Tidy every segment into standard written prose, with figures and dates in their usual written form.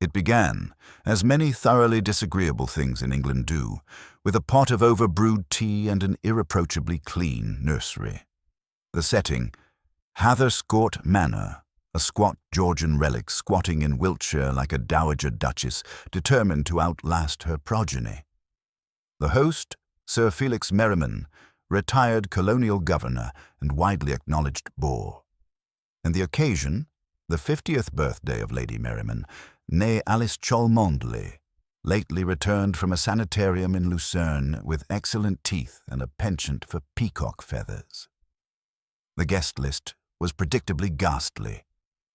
It began, as many thoroughly disagreeable things in England do, with a pot of overbrewed tea and an irreproachably clean nursery. The setting, Hatherscourt Manor, a squat Georgian relic squatting in Wiltshire like a dowager duchess determined to outlast her progeny. The host, Sir Felix Merriman, retired colonial governor and widely acknowledged bore. And the occasion, the 50th birthday of Lady Merriman, née Alice Cholmondeley, lately returned from a sanitarium in Lucerne with excellent teeth and a penchant for peacock feathers. The guest list was predictably ghastly.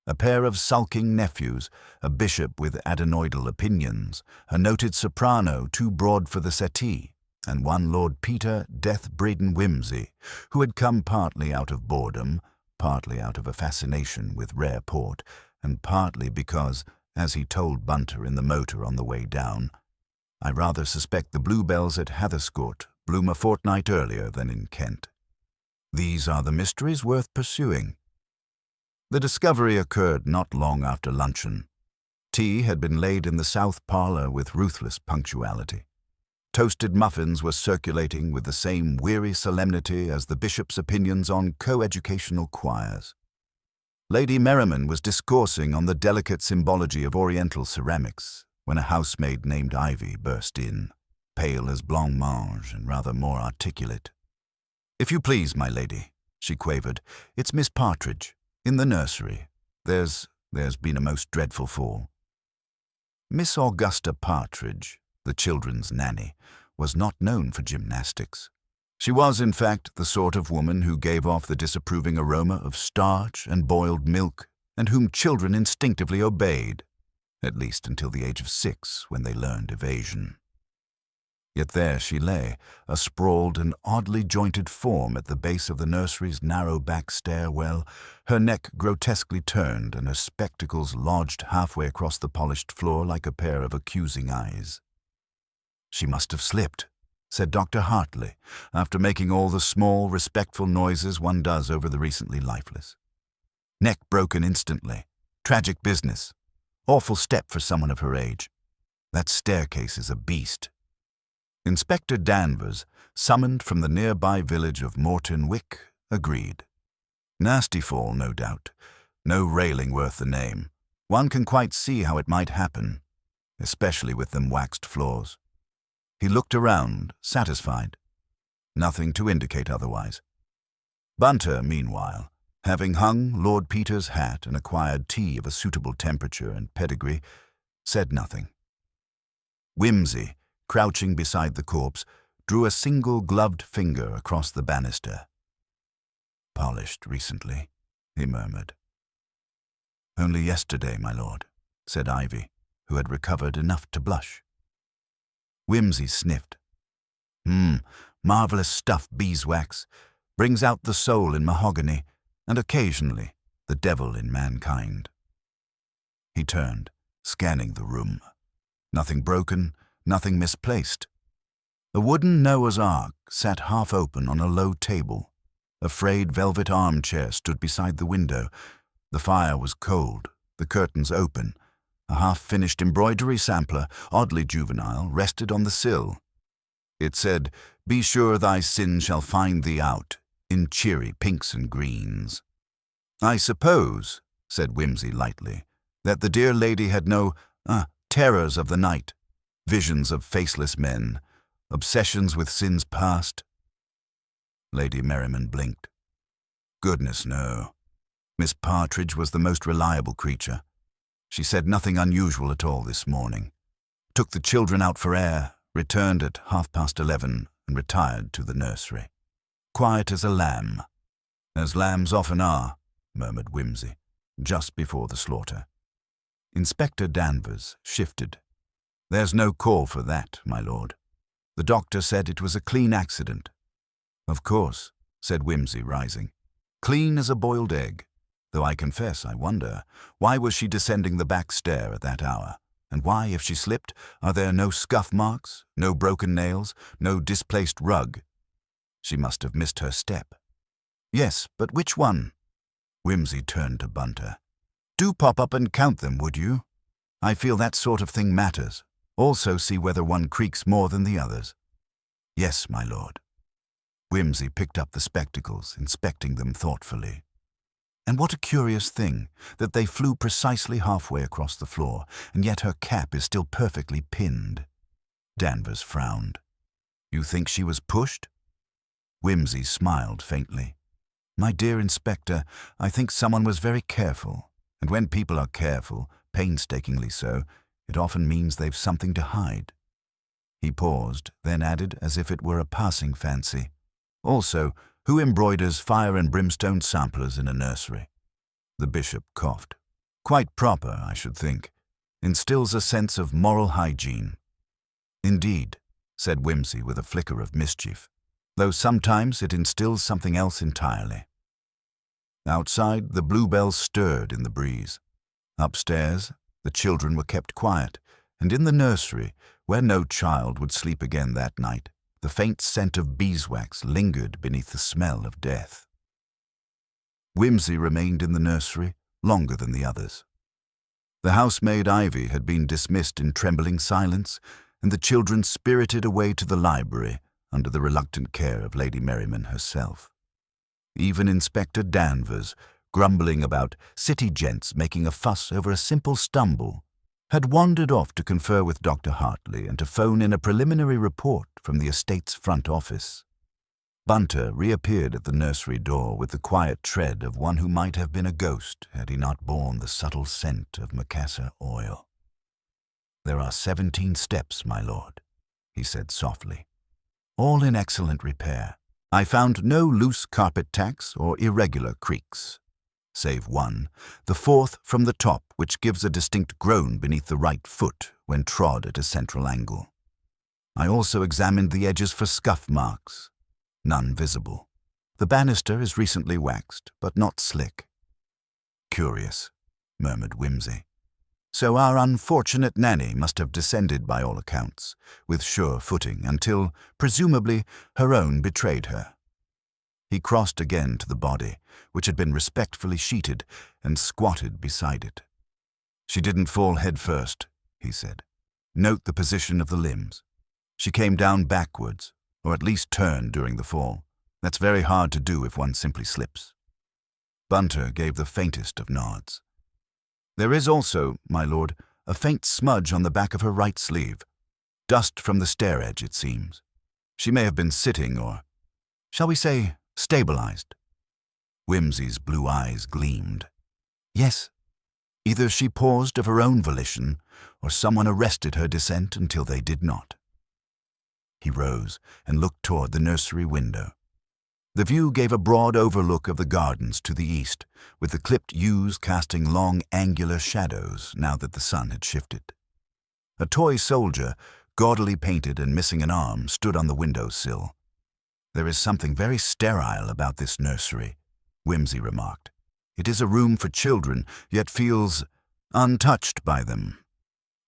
A pair of sulking nephews, a bishop with adenoidal opinions, a noted soprano too broad for the settee, and one Lord Peter Death-Braden Wimsey, who had come partly out of boredom, partly out of a fascination with rare port, and partly because, as he told Bunter in the motor on the way down, "I rather suspect the bluebells at Hatherscourt bloom a fortnight earlier than in Kent. These are the mysteries worth pursuing." The discovery occurred not long after luncheon. Tea had been laid in the south parlour with ruthless punctuality. Toasted muffins were circulating with the same weary solemnity as the bishop's opinions on co-educational choirs. Lady Merriman was discoursing on the delicate symbology of Oriental ceramics when a housemaid named Ivy burst in, pale as blancmange and rather more articulate. "If you please, my lady," she quavered, "it's Miss Partridge. In the nursery. There's been a most dreadful fall." Miss Augusta Partridge, the children's nanny, was not known for gymnastics. She was, in fact, the sort of woman who gave off the disapproving aroma of starch and boiled milk, and whom children instinctively obeyed, at least until the age of 6, when they learned evasion. Yet there she lay, a sprawled and oddly jointed form at the base of the nursery's narrow back stairwell, her neck grotesquely turned and her spectacles lodged halfway across the polished floor like a pair of accusing eyes. "She must have slipped," said Dr. Hartley, after making all the small, respectful noises one does over the recently lifeless. "Neck broken instantly. Tragic business. Awful step for someone of her age. That staircase is a beast." Inspector Danvers, summoned from the nearby village of Morton Wick, agreed. "Nasty fall, no doubt. No railing worth the name. One can quite see how it might happen, especially with them waxed floors." He looked around, satisfied. Nothing to indicate otherwise. Bunter, meanwhile, having hung Lord Peter's hat and acquired tea of a suitable temperature and pedigree, said nothing. Wimsey, crouching beside the corpse, drew a single gloved finger across the banister. "Polished recently," he murmured. "Only yesterday, my lord," said Ivy, who had recovered enough to blush. Wimsey sniffed. Marvellous stuff, beeswax. Brings out the soul in mahogany, and occasionally the devil in mankind." He turned, scanning the room. Nothing broken, nothing misplaced. A wooden Noah's Ark sat half open on a low table. A frayed velvet armchair stood beside the window. The fire was cold, the curtains open. A half-finished embroidery sampler, oddly juvenile, rested on the sill. It said, "Be sure thy sin shall find thee out," in cheery pinks and greens. "I suppose," said Wimsey lightly, "that the dear lady had no, terrors of the night. Visions of faceless men, obsessions with sins past." Lady Merriman blinked. "Goodness, no. Miss Partridge was the most reliable creature. She said nothing unusual at all this morning. Took the children out for air, returned at 11:30, and retired to the nursery. Quiet as a lamb. As lambs often are," murmured Wimsey, "just before the slaughter." Inspector Danvers shifted. "There's no call for that, my lord. The doctor said it was a clean accident." "Of course," said Wimsey, rising. "Clean as a boiled egg. Though I confess I wonder, why was she descending the back stair at that hour? And why, if she slipped, are there no scuff marks, no broken nails, no displaced rug? She must have missed her step." "Yes, but which one?" Wimsey turned to Bunter. "Do pop up and count them, would you?" I feel that sort of thing matters. Also see whether one creaks more than the others. Yes, my lord. Whimsy picked up the spectacles, inspecting them thoughtfully. And what a curious thing, that they flew precisely halfway across the floor, and yet her cap is still perfectly pinned. Danvers frowned. You think she was pushed? Whimsy smiled faintly. My dear Inspector, I think someone was very careful, and when people are careful, painstakingly so, it often means they've something to hide. He paused, then added as if it were a passing fancy. Also, who embroiders fire and brimstone samplers in a nursery? The bishop coughed. Quite proper, I should think. Instills a sense of moral hygiene. Indeed, said Whimsy with a flicker of mischief, though sometimes it instills something else entirely. Outside, the bluebells stirred in the breeze. Upstairs, the children were kept quiet, and in the nursery, where no child would sleep again that night, the faint scent of beeswax lingered beneath the smell of death. Whimsy remained in the nursery longer than the others. The housemaid Ivy had been dismissed in trembling silence, and the children spirited away to the library under the reluctant care of Lady Merriman herself. Even Inspector Danvers, grumbling about city gents making a fuss over a simple stumble, had wandered off to confer with Dr. Hartley and to phone in a preliminary report from the estate's front office. Bunter reappeared at the nursery door with the quiet tread of one who might have been a ghost had he not borne the subtle scent of Macassar oil. There are 17 steps, my lord, he said softly, all in excellent repair. I found no loose carpet tacks or irregular creaks, save one, the fourth from the top, which gives a distinct groan beneath the right foot when trod at a central angle. I also examined the edges for scuff marks. None visible. The banister is recently waxed, but not slick. Curious, murmured Whimsy. So our unfortunate Nanny must have descended by all accounts, with sure footing, until, presumably, her own betrayed her. He crossed again to the body, which had been respectfully sheeted, and squatted beside it. She didn't fall head first, he said. Note the position of the limbs. She came down backwards, or at least turned during the fall. That's very hard to do if one simply slips. Bunter gave the faintest of nods. There is also, my lord, a faint smudge on the back of her right sleeve. Dust from the stair edge, it seems. She may have been sitting or, shall we say, stabilized. Whimsy's blue eyes gleamed. Yes, either she paused of her own volition, or someone arrested her descent until they did not. He rose and looked toward the nursery window. The view gave a broad overlook of the gardens to the east, with the clipped yews casting long angular shadows now that the sun had shifted. A toy soldier, gaudily painted and missing an arm, stood on the window-sill. There is something very sterile about this nursery, Whimsy remarked. It is a room for children, yet feels untouched by them.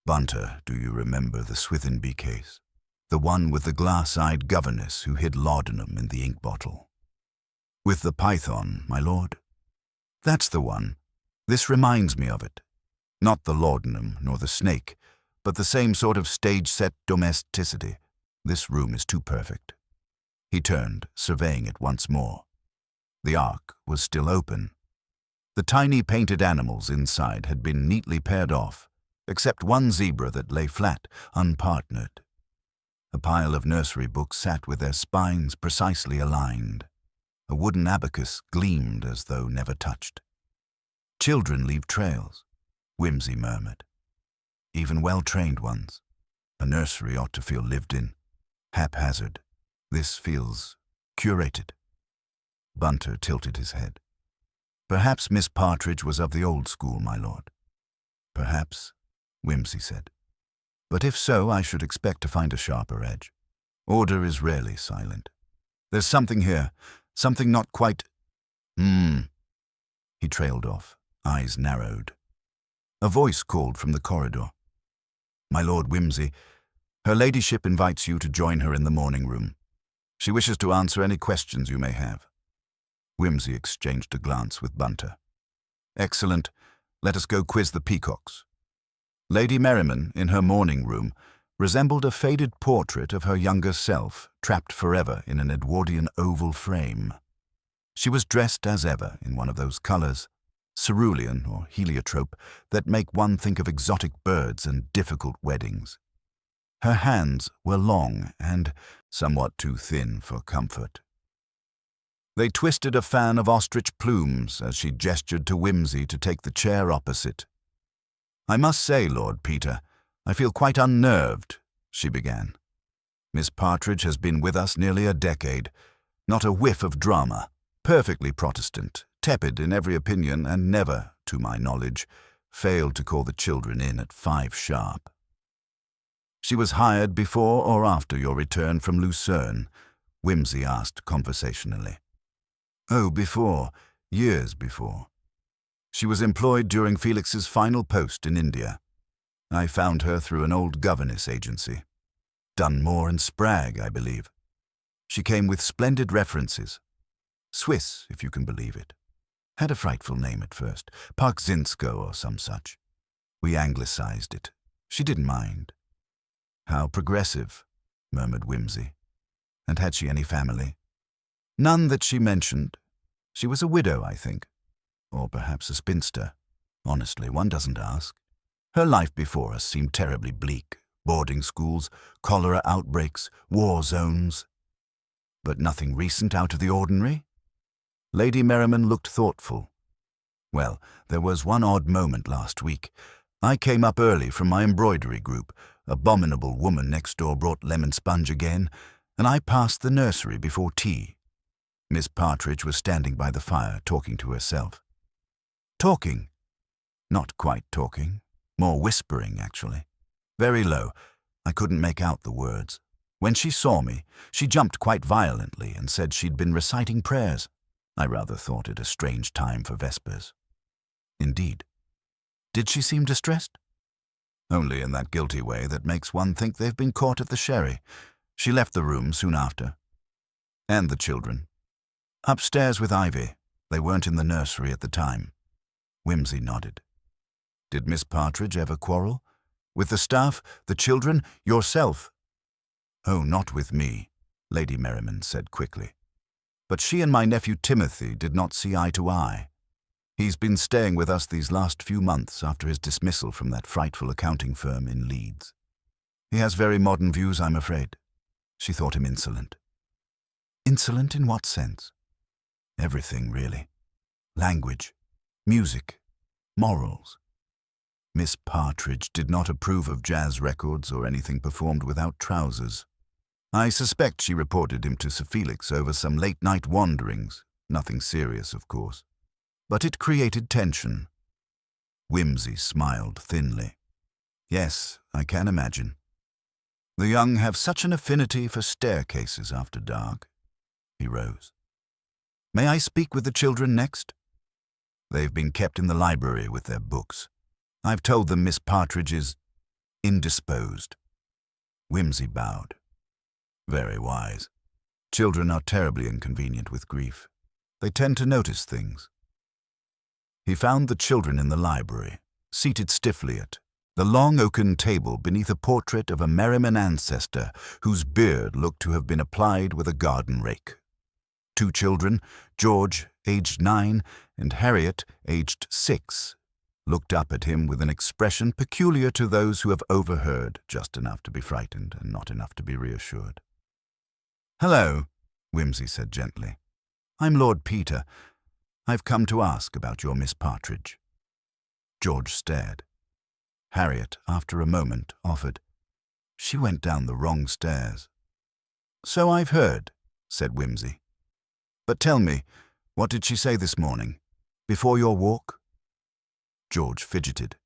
Bunter, do you remember the Swithinby case? The one with the glass-eyed governess who hid laudanum in the ink bottle. With the python, my lord? That's the one. This reminds me of it. Not the laudanum nor the snake, but the same sort of stage-set domesticity. This room is too perfect. He turned, surveying it once more. The ark was still open. The tiny painted animals inside had been neatly paired off, except one zebra that lay flat, unpartnered. A pile of nursery books sat with their spines precisely aligned. A wooden abacus gleamed as though never touched. Children leave trails, Whimsy murmured. Even well-trained ones. A nursery ought to feel lived in. Haphazard. This feels curated. Bunter tilted his head. Perhaps Miss Partridge was of the old school, my lord. Perhaps, Whimsy said. But if so, I should expect to find a sharper edge. Order is rarely silent. There's something here, something not quite… He trailed off, eyes narrowed. A voice called from the corridor. My Lord Whimsy, her ladyship invites you to join her in the morning room. She wishes to answer any questions you may have. Whimsy exchanged a glance with Bunter. Excellent. Let us go quiz the peacocks. Lady Merriman, in her morning room, resembled a faded portrait of her younger self, trapped forever in an Edwardian oval frame. She was dressed as ever in one of those colours, cerulean or heliotrope, that make one think of exotic birds and difficult weddings. Her hands were long and somewhat too thin for comfort. They twisted a fan of ostrich plumes as she gestured to Whimsy to take the chair opposite. "I must say, Lord Peter, I feel quite unnerved," she began. "Miss Partridge has been with us nearly a decade. Not a whiff of drama. Perfectly Protestant, tepid in every opinion, and never, to my knowledge, failed to call the children in at 5 sharp. She was hired before or after your return from Lucerne?" Whimsy asked conversationally. "Oh, before. Years before. She was employed during Felix's final post in India. I found her through an old governess agency. Dunmore and Spragg, I believe. She came with splendid references. Swiss, if you can believe it. Had a frightful name at first, Parkzinsko or some such. We anglicized it. She didn't mind." "How progressive," murmured Whimsy. "And had she any family?" "None that she mentioned. She was a widow, I think. Or perhaps a spinster. Honestly, one doesn't ask. Her life before us seemed terribly bleak. Boarding schools, cholera outbreaks, war zones. But nothing recent out of the ordinary?" Lady Merriman looked thoughtful. "Well, there was one odd moment last week. I came up early from my embroidery group. Abominable woman next door brought lemon sponge again, and I passed the nursery before tea. Miss Partridge was standing by the fire, talking to herself. Talking? Not quite talking. More whispering, actually. Very low. I couldn't make out the words. When she saw me, she jumped quite violently and said she'd been reciting prayers. I rather thought it a strange time for vespers." "Indeed. Did she seem distressed?" "Only in that guilty way that makes one think they've been caught at the sherry. She left the room soon after." "And the children?" "Upstairs with Ivy. They weren't in the nursery at the time." Whimsy nodded. "Did Miss Partridge ever quarrel? With the staff, the children, yourself?" "Oh, not with me," Lady Merriman said quickly. "But she and my nephew Timothy did not see eye to eye. He's been staying with us these last few months after his dismissal from that frightful accounting firm in Leeds. He has very modern views, I'm afraid." She thought him insolent. "Insolent in what sense?" "Everything, really. Language, music, morals. Miss Partridge did not approve of jazz records or anything performed without trousers. I suspect she reported him to Sir Felix over some late-night wanderings, nothing serious, of course. But it created tension." Whimsy smiled thinly. "Yes, I can imagine. The young have such an affinity for staircases after dark." He rose. "May I speak with the children next?" "They've been kept in the library with their books. I've told them Miss Partridge is indisposed." Whimsy bowed. "Very wise. Children are terribly inconvenient with grief. They tend to notice things." He found the children in the library, seated stiffly at the long oaken table beneath a portrait of a Merriman ancestor whose beard looked to have been applied with a garden rake. 2 children, George, aged 9, and Harriet, aged 6, looked up at him with an expression peculiar to those who have overheard just enough to be frightened and not enough to be reassured. "Hello," Whimsy said gently. "I'm Lord Peter. I've come to ask about your Miss Partridge." George stared. Harriet, after a moment, offered. "She went down the wrong stairs." "So I've heard," said Whimsy. "But tell me, what did she say this morning? Before your walk?" George fidgeted.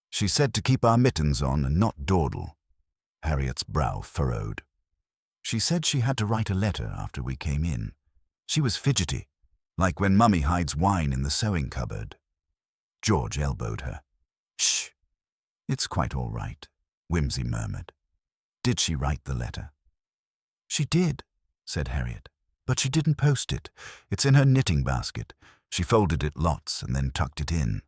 "She said to keep our mittens on and not dawdle." Harriet's brow furrowed. "She said she had to write a letter after we came in. She was fidgety, like when Mummy hides wine in the sewing cupboard." George elbowed her. "Shh! It's quite all right," Whimsy murmured. "Did she write the letter?" "She did," said Harriet, "but she didn't post it. It's in her knitting basket. She folded it lots and then tucked it in."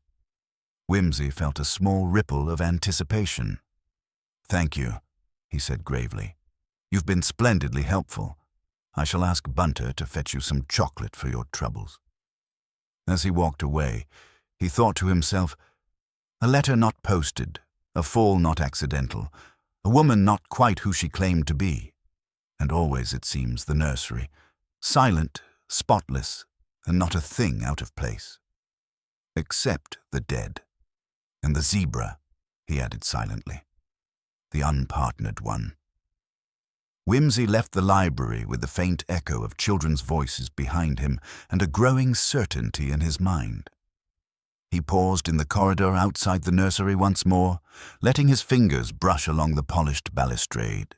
Whimsy felt a small ripple of anticipation. "Thank you," he said gravely. "You've been splendidly helpful. I shall ask Bunter to fetch you some chocolate for your troubles." As he walked away, he thought to himself, a letter not posted, a fall not accidental, a woman not quite who she claimed to be, and always, it seems, the nursery, silent, spotless, and not a thing out of place. Except the dead. And the zebra, he added silently. The unpartnered one. Whimsy left the library with the faint echo of children's voices behind him and a growing certainty in his mind. He paused in the corridor outside the nursery once more, letting his fingers brush along the polished balustrade.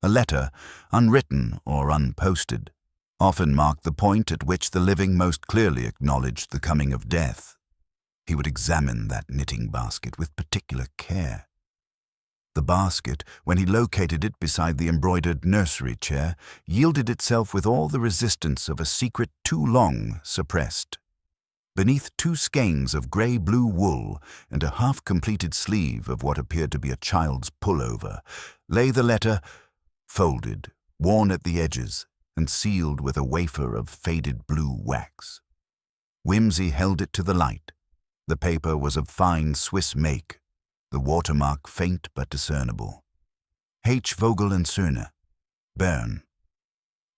A letter, unwritten or unposted, often marked the point at which the living most clearly acknowledged the coming of death. He would examine that knitting basket with particular care. The basket, when he located it beside the embroidered nursery chair, yielded itself with all the resistance of a secret too long suppressed. Beneath 2 skeins of grey-blue wool and a half-completed sleeve of what appeared to be a child's pullover, lay the letter, folded, worn at the edges, and sealed with a wafer of faded blue wax. Whimsy held it to the light. The paper was of fine Swiss make, the watermark faint but discernible. H. Vogel and Söhne, Bern.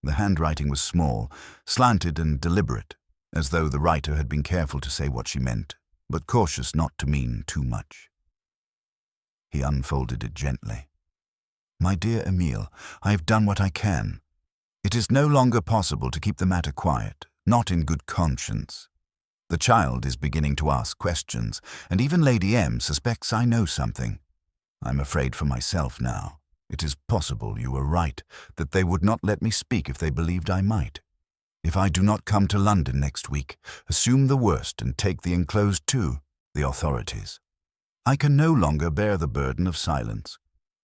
The handwriting was small, slanted and deliberate, as though the writer had been careful to say what she meant, but cautious not to mean too much. He unfolded it gently. "My dear Emile, I have done what I can. It is no longer possible to keep the matter quiet, not in good conscience. The child is beginning to ask questions, and even Lady M suspects I know something. I'm afraid for myself now. It is possible you were right, that they would not let me speak if they believed I might. If I do not come to London next week, assume the worst and take the enclosed to the authorities. I can no longer bear the burden of silence.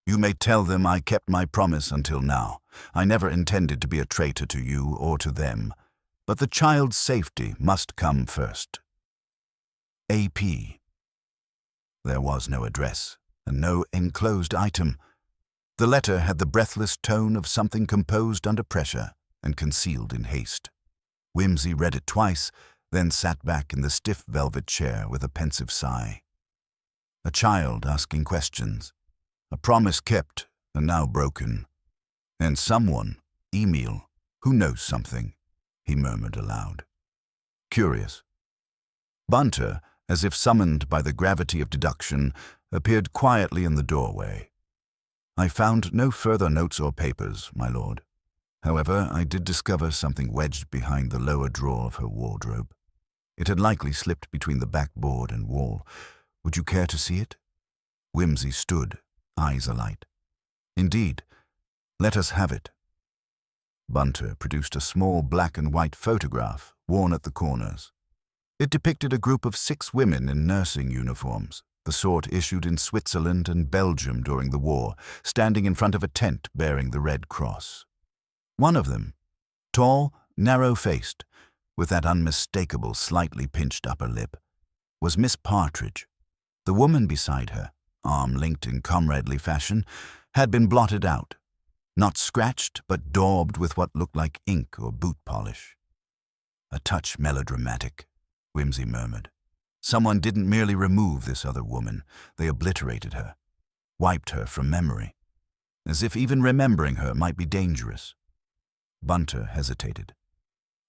You may tell them I kept my promise until now. I never intended to be a traitor to you or to them. But the child's safety must come first. A.P. There was no address, and no enclosed item. The letter had the breathless tone of something composed under pressure and concealed in haste. Whimsy read it twice, then sat back in the stiff velvet chair with a pensive sigh. A child asking questions, a promise kept and now broken, and someone, Emile, who knows something, he murmured aloud. Curious. Bunter, as if summoned by the gravity of deduction, appeared quietly in the doorway. I found no further notes or papers, my lord. However, I did discover something wedged behind the lower drawer of her wardrobe. It had likely slipped between the backboard and wall. Would you care to see it? Whimsy stood, eyes alight. Indeed, let us have it. Bunter produced a small black and white photograph, worn at the corners. It depicted a group of 6 women in nursing uniforms, the sort issued in Switzerland and Belgium during the war, standing in front of a tent bearing the Red Cross. One of them, tall, narrow-faced, with that unmistakable, slightly pinched upper lip, was Miss Partridge. The woman beside her, arm linked in comradely fashion, had been blotted out. Not scratched, but daubed with what looked like ink or boot polish. A touch melodramatic, Whimsy murmured. Someone didn't merely remove this other woman, they obliterated her, wiped her from memory, as if even remembering her might be dangerous. Bunter hesitated.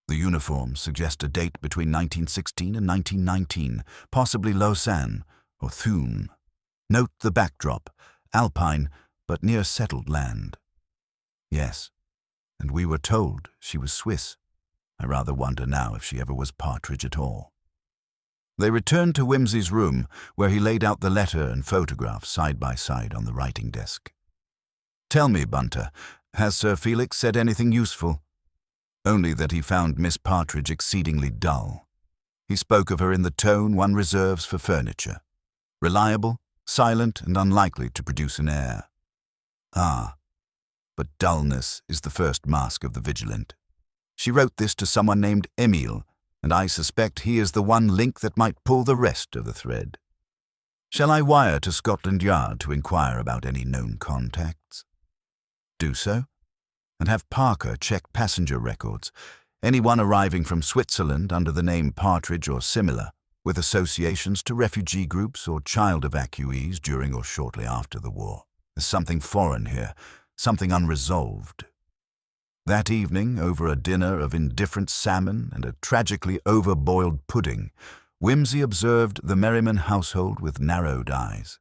The uniforms suggest a date between 1916 and 1919, possibly Lausanne or Thun. Note the backdrop, alpine, but near settled land. Yes, and we were told she was Swiss. I rather wonder now if she ever was Partridge at all. They returned to Whimsy's room, where he laid out the letter and photograph side by side on the writing desk. "Tell me, Bunter, has Sir Felix said anything useful?" "Only that he found Miss Partridge exceedingly dull. He spoke of her in the tone one reserves for furniture. Reliable, silent, and unlikely to produce an heir." "Ah. But dullness is the first mask of the vigilant. She wrote this to someone named Emile, and I suspect he is the one link that might pull the rest of the thread." Shall I wire to Scotland Yard to inquire about any known contacts? Do so, and have Parker check passenger records. Anyone arriving from Switzerland under the name Partridge or similar, with associations to refugee groups or child evacuees during or shortly after the war. There's something foreign here, something unresolved. That evening, over a dinner of indifferent salmon and a tragically over-boiled pudding, Whimsy observed the Merriman household with narrowed eyes.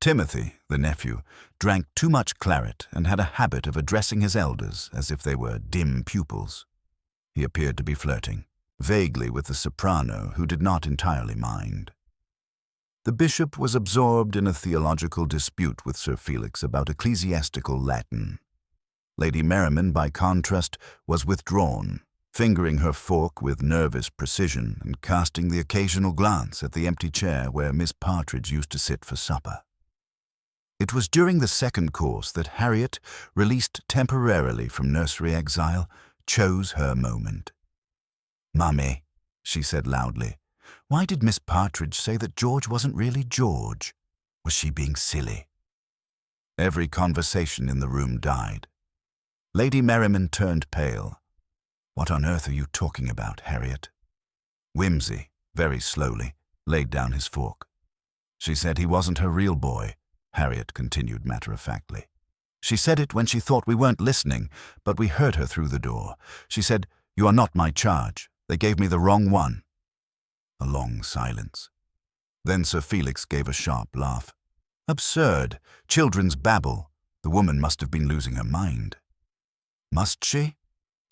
Timothy, the nephew, drank too much claret and had a habit of addressing his elders as if they were dim pupils. He appeared to be flirting, vaguely with the soprano, who did not entirely mind. The bishop was absorbed in a theological dispute with Sir Felix about ecclesiastical Latin. Lady Merriman, by contrast, was withdrawn, fingering her fork with nervous precision and casting the occasional glance at the empty chair where Miss Partridge used to sit for supper. It was during the second course that Harriet, released temporarily from nursery exile, chose her moment. "Mummy," she said loudly, "why did Miss Partridge say that George wasn't really George? Was she being silly?" Every conversation in the room died. Lady Merriman turned pale. "What on earth are you talking about, Harriet?" Whimsy, very slowly, laid down his fork. "She said he wasn't her real boy," Harriet continued matter-of-factly. "She said it when she thought we weren't listening, but we heard her through the door. She said, 'You are not my charge. They gave me the wrong one.'" A long silence. Then Sir Felix gave a sharp laugh. "Absurd. Children's babble. The woman must have been losing her mind." "Must she?"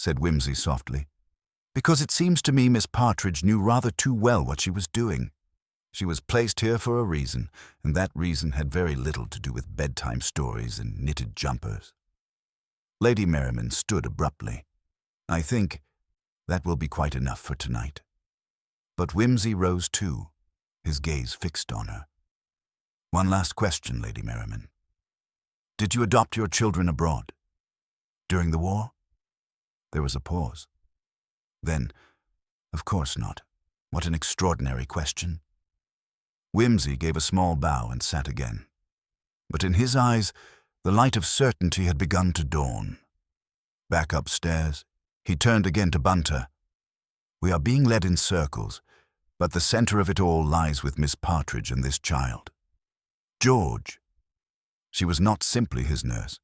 said Whimsy softly. "Because it seems to me Miss Partridge knew rather too well what she was doing. She was placed here for a reason, and that reason had very little to do with bedtime stories and knitted jumpers." Lady Merriman stood abruptly. "I think that will be quite enough for tonight." But Whimsy rose too, his gaze fixed on her. "One last question, Lady Merriman. Did you adopt your children abroad? During the war?" There was a pause. Then, "Of course not. What an extraordinary question." Whimsy gave a small bow and sat again. But in his eyes, the light of certainty had begun to dawn. Back upstairs, he turned again to Bunter. "We are being led in circles, but the center of it all lies with Miss Partridge and this child. George. She was not simply his nurse.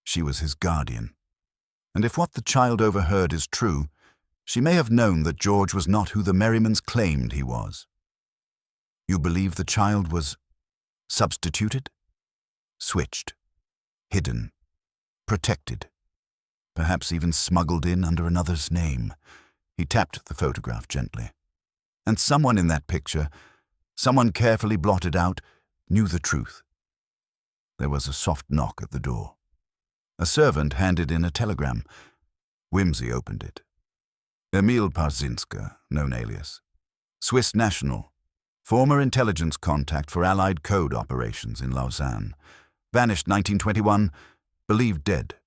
She was his guardian. And if what the child overheard is true, she may have known that George was not who the Merrimans claimed he was. You believe the child was substituted? Switched. Hidden. Protected. Perhaps even smuggled in under another's name." He tapped the photograph gently. "And someone in that picture, someone carefully blotted out, knew the truth." There was a soft knock at the door. A servant handed in a telegram. Whimsy opened it. "Emil Parzinska, known alias. Swiss national. Former intelligence contact for Allied code operations in Lausanne. Vanished 1921. Believed dead.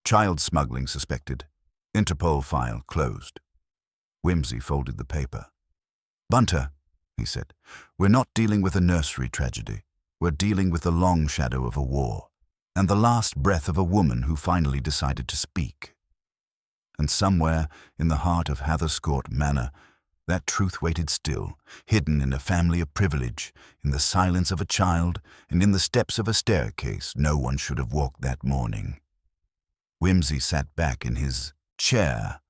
Child smuggling suspected. Interpol file closed." Whimsy folded the paper. "Bunter," he said, "we're not dealing with a nursery tragedy. We're dealing with the long shadow of a war, and the last breath of a woman who finally decided to speak. And somewhere in the heart of Hatherscourt Manor, that truth waited still, hidden in a family of privilege, in the silence of a child, and in the steps of a staircase no one should have walked that morning." Whimsy sat back in his chair.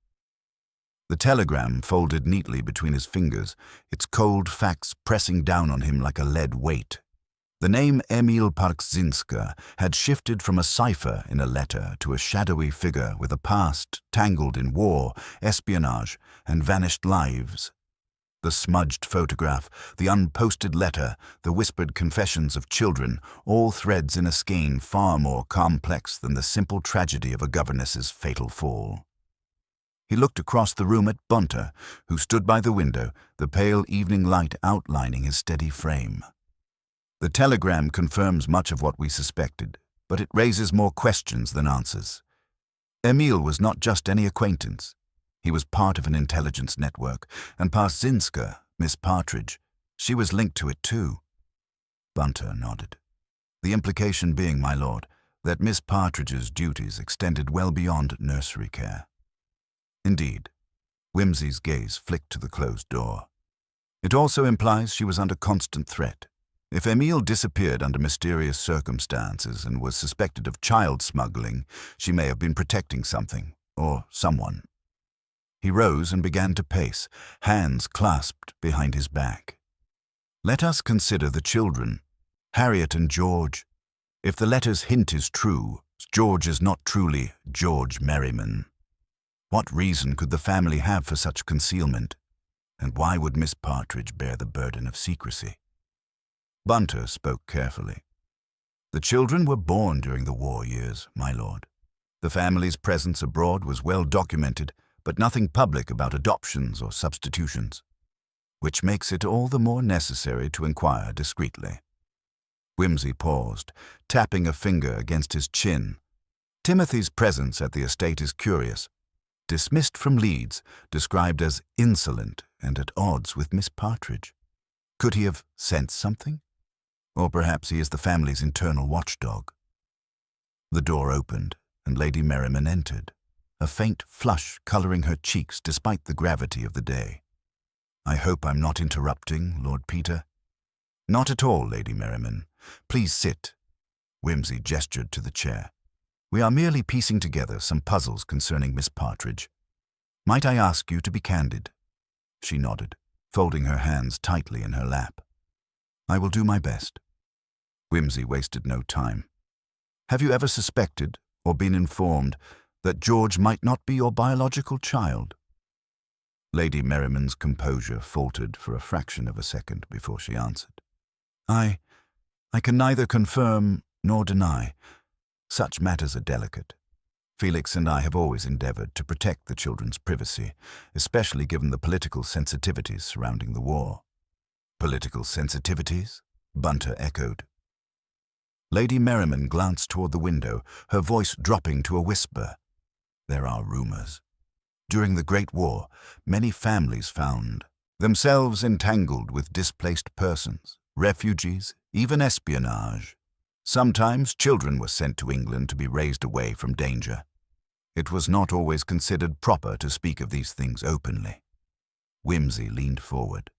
The telegram folded neatly between his fingers, its cold facts pressing down on him like a lead weight. The name Emil Parzinska had shifted from a cipher in a letter to a shadowy figure with a past tangled in war, espionage, and vanished lives. The smudged photograph, the unposted letter, the whispered confessions of children, all threads in a skein far more complex than the simple tragedy of a governess's fatal fall. He looked across the room at Bunter, who stood by the window, the pale evening light outlining his steady frame. "The telegram confirms much of what we suspected, but it raises more questions than answers. Emil was not just any acquaintance. He was part of an intelligence network, and Parzinska, Miss Partridge, she was linked to it too. Bunter nodded. The implication being, my lord, that Miss Partridge's duties extended well beyond nursery care. Indeed. Whimsy's gaze flicked to the closed door. It also implies she was under constant threat. If Emile disappeared under mysterious circumstances and was suspected of child smuggling, she may have been protecting something, or someone. He rose and began to pace, hands clasped behind his back. Let us consider the children, Harriet and George. If the letter's hint is true, George is not truly George Merriman. What reason could the family have for such concealment? And why would Miss Partridge bear the burden of secrecy? Bunter spoke carefully. The children were born during the war years, my lord. The family's presence abroad was well documented, but nothing public about adoptions or substitutions, which makes it all the more necessary to inquire discreetly. Whimsy paused, tapping a finger against his chin. Timothy's presence at the estate is curious. Dismissed from Leeds, described as insolent and at odds with Miss Partridge. Could he have sensed something? Or perhaps he is the family's internal watchdog. The door opened, and Lady Merriman entered, a faint flush coloring her cheeks despite the gravity of the day. I hope I'm not interrupting, Lord Peter. Not at all, Lady Merriman. Please sit. Whimsy gestured to the chair. We are merely piecing together some puzzles concerning Miss Partridge. Might I ask you to be candid? She nodded, folding her hands tightly in her lap. I will do my best. Whimsy wasted no time. Have you ever suspected, or been informed, that George might not be your biological child? Lady Merriman's composure faltered for a fraction of a second before she answered. I can neither confirm nor deny. Such matters are delicate. Felix and I have always endeavored to protect the children's privacy, especially given the political sensitivities surrounding the war. Political sensitivities? Bunter echoed. Lady Merriman glanced toward the window, her voice dropping to a whisper. There are rumors. During the Great War, many families found themselves entangled with displaced persons, refugees, even espionage. Sometimes children were sent to England to be raised away from danger. It was not always considered proper to speak of these things openly. Whimsy leaned forward.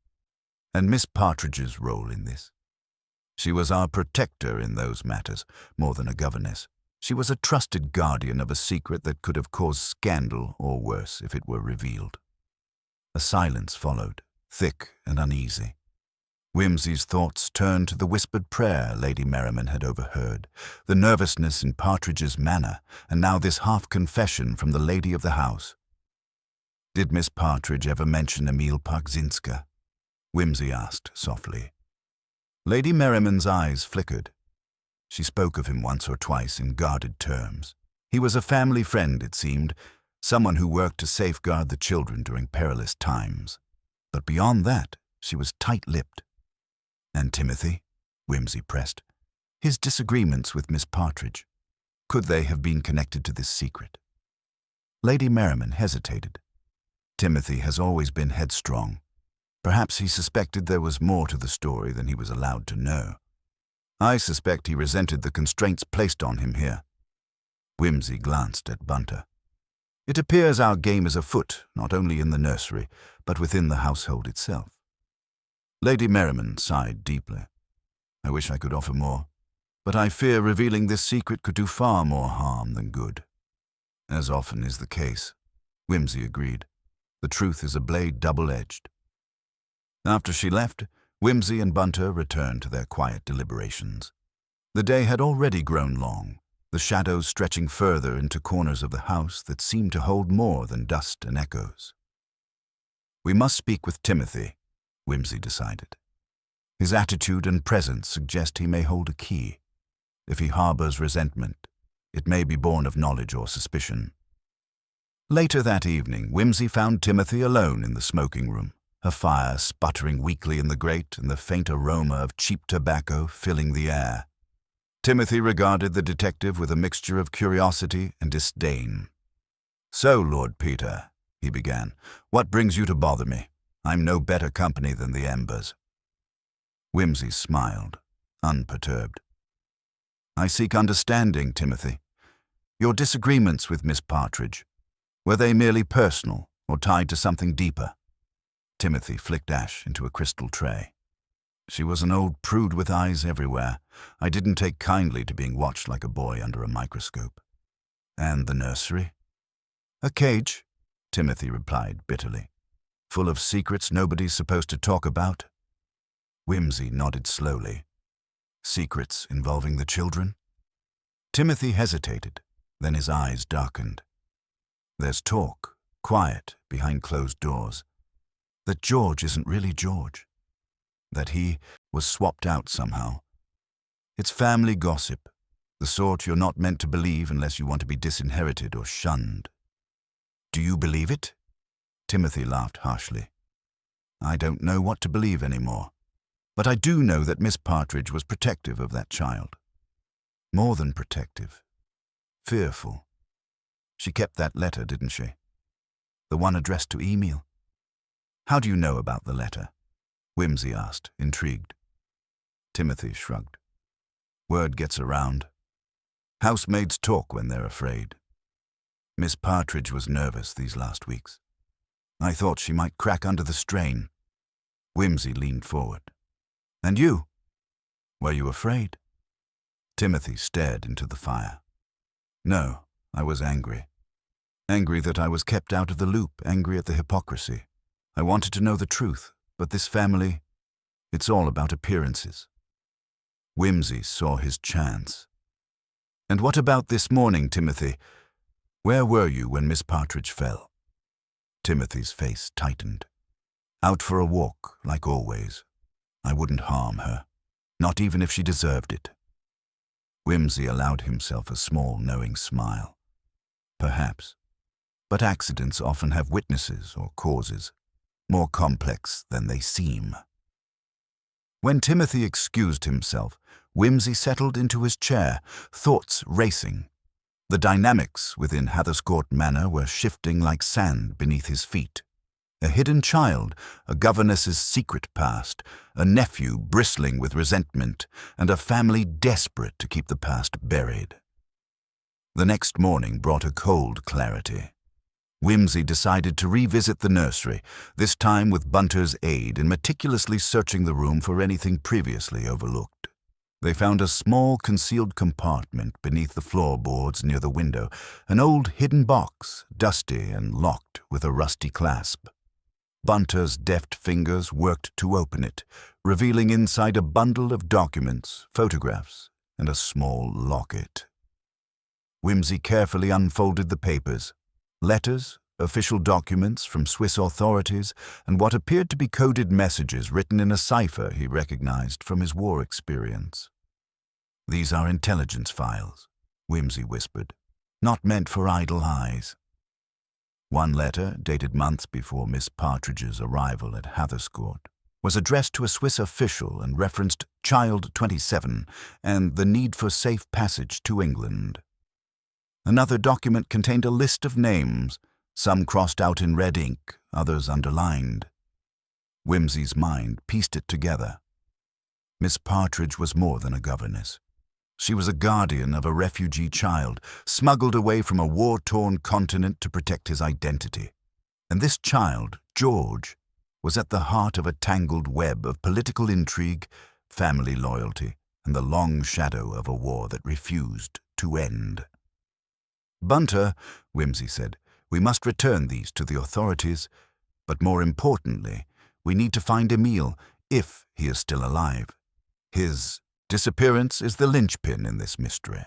And Miss Partridge's role in this? She was our protector in those matters, more than a governess. She was a trusted guardian of a secret that could have caused scandal or worse if it were revealed. A silence followed, thick and uneasy. Whimsy's thoughts turned to the whispered prayer Lady Merriman had overheard, the nervousness in Partridge's manner, and now this half-confession from the lady of the house. Did Miss Partridge ever mention Emile Parkzinska? Whimsy asked softly. Lady Merriman's eyes flickered. She spoke of him once or twice in guarded terms. He was a family friend, it seemed, someone who worked to safeguard the children during perilous times. But beyond that, she was tight-lipped. And Timothy? Whimsy pressed. His disagreements with Miss Partridge. Could they have been connected to this secret? Lady Merriman hesitated. Timothy has always been headstrong. Perhaps he suspected there was more to the story than he was allowed to know. I suspect he resented the constraints placed on him here. Whimsy glanced at Bunter. It appears our game is afoot, not only in the nursery, but within the household itself. Lady Merriman sighed deeply. I wish I could offer more, but I fear revealing this secret could do far more harm than good. As often is the case, Whimsy agreed. The truth is a blade double-edged. After she left, Whimsy and Bunter returned to their quiet deliberations. The day had already grown long, the shadows stretching further into corners of the house that seemed to hold more than dust and echoes. We must speak with Timothy, Whimsy decided. His attitude and presence suggest he may hold a key. If he harbors resentment, it may be born of knowledge or suspicion. Later that evening, Whimsy found Timothy alone in the smoking room, a fire sputtering weakly in the grate and the faint aroma of cheap tobacco filling the air. Timothy regarded the detective with a mixture of curiosity and disdain. So, Lord Peter, he began, what brings you to bother me? I'm no better company than the embers. Whimsy smiled. unperturbed. "I seek understanding, Timothy. Your disagreements with Miss Partridge, were they merely personal or tied to something deeper?" Timothy flicked ash into a crystal tray. "She was an old prude with eyes everywhere. I didn't take kindly to being watched like a boy under a microscope." "And the nursery?" "A cage," Timothy replied bitterly. "Full of secrets nobody's supposed to talk about." Whimsy nodded slowly. "Secrets involving the children?" Timothy hesitated, then his eyes darkened. "There's talk, quiet, behind closed doors, that George isn't really George. That he was swapped out somehow. It's family gossip, the sort you're not meant to believe unless you want to be disinherited or shunned." "Do you believe it?" Timothy laughed harshly. "I don't know what to believe anymore. But I do know that Miss Partridge was protective of that child. More than protective. Fearful. She kept that letter, didn't she? The one addressed to Emil." "How do you know about the letter?" Whimsy asked, intrigued. Timothy shrugged. "Word gets around. Housemaids talk when they're afraid. Miss Partridge was nervous these last weeks. I thought she might crack under the strain." Whimsy leaned forward. "And you? Were you afraid?" Timothy stared into the fire. "No, I was angry. Angry that I was kept out of the loop, angry at the hypocrisy. I wanted to know the truth, but this family, it's all about appearances." Whimsy saw his chance. "And what about this morning, Timothy? Where were you when Miss Partridge fell?" Timothy's face tightened. "Out for a walk, like always. I wouldn't harm her, not even if she deserved it." Whimsy allowed himself a small, knowing smile. "Perhaps. But accidents often have witnesses or causes, more complex than they seem." When Timothy excused himself, Whimsy settled into his chair, thoughts racing. The dynamics within Hatherscourt Manor were shifting like sand beneath his feet. A hidden child, a governess's secret past, a nephew bristling with resentment, and a family desperate to keep the past buried. The next morning brought a cold clarity. Whimsy decided to revisit the nursery, this time with Bunter's aid in meticulously searching the room for anything previously overlooked. They found a small concealed compartment beneath the floorboards near the window, an old hidden box, dusty and locked with a rusty clasp. Bunter's deft fingers worked to open it, revealing inside a bundle of documents, photographs, and a small locket. Whimsy carefully unfolded the papers. Letters, official documents from Swiss authorities, and what appeared to be coded messages written in a cipher he recognized from his war experience. "These are intelligence files," Whimsy whispered, "not meant for idle eyes." One letter, dated months before Miss Partridge's arrival at Hatherscourt, was addressed to a Swiss official and referenced Child 27 and the need for safe passage to England. Another document contained a list of names, some crossed out in red ink, others underlined. Whimsy's mind pieced it together. Miss Partridge was more than a governess. She was a guardian of a refugee child, smuggled away from a war-torn continent to protect his identity. And this child, George, was at the heart of a tangled web of political intrigue, family loyalty, and the long shadow of a war that refused to end. "Bunter," Whimsy said, "we must return these to the authorities, but more importantly, we need to find Emil, if he is still alive. His disappearance is the linchpin in this mystery."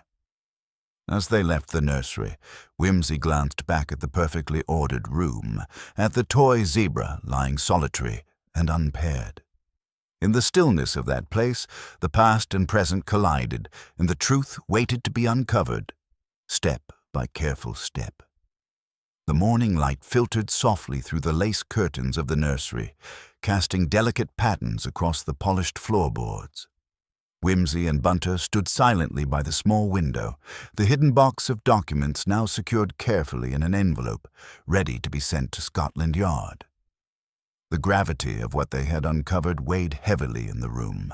As they left the nursery, Whimsy glanced back at the perfectly ordered room, at the toy zebra lying solitary and unpaired. In the stillness of that place, the past and present collided, and the truth waited to be uncovered, step by careful step. The morning light filtered softly through the lace curtains of the nursery, casting delicate patterns across the polished floorboards. Whimsy and Bunter stood silently by the small window, the hidden box of documents now secured carefully in an envelope, ready to be sent to Scotland Yard. The gravity of what they had uncovered weighed heavily in the room.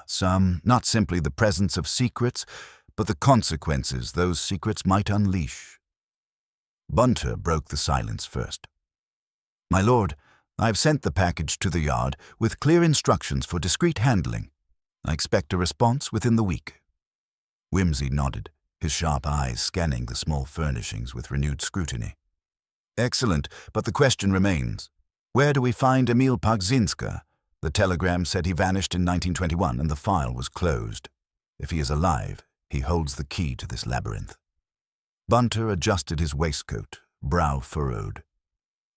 Not simply the presence of secrets, but the consequences those secrets might unleash. Bunter broke the silence first. "My lord, I have sent the package to the yard with clear instructions for discreet handling. I expect a response within the week." Wimsey nodded, his sharp eyes scanning the small furnishings with renewed scrutiny. "Excellent, but the question remains. Where do we find Emil Pagzinska? The telegram said he vanished in 1921 and the file was closed. If he is alive, he holds the key to this labyrinth." Bunter adjusted his waistcoat, brow furrowed.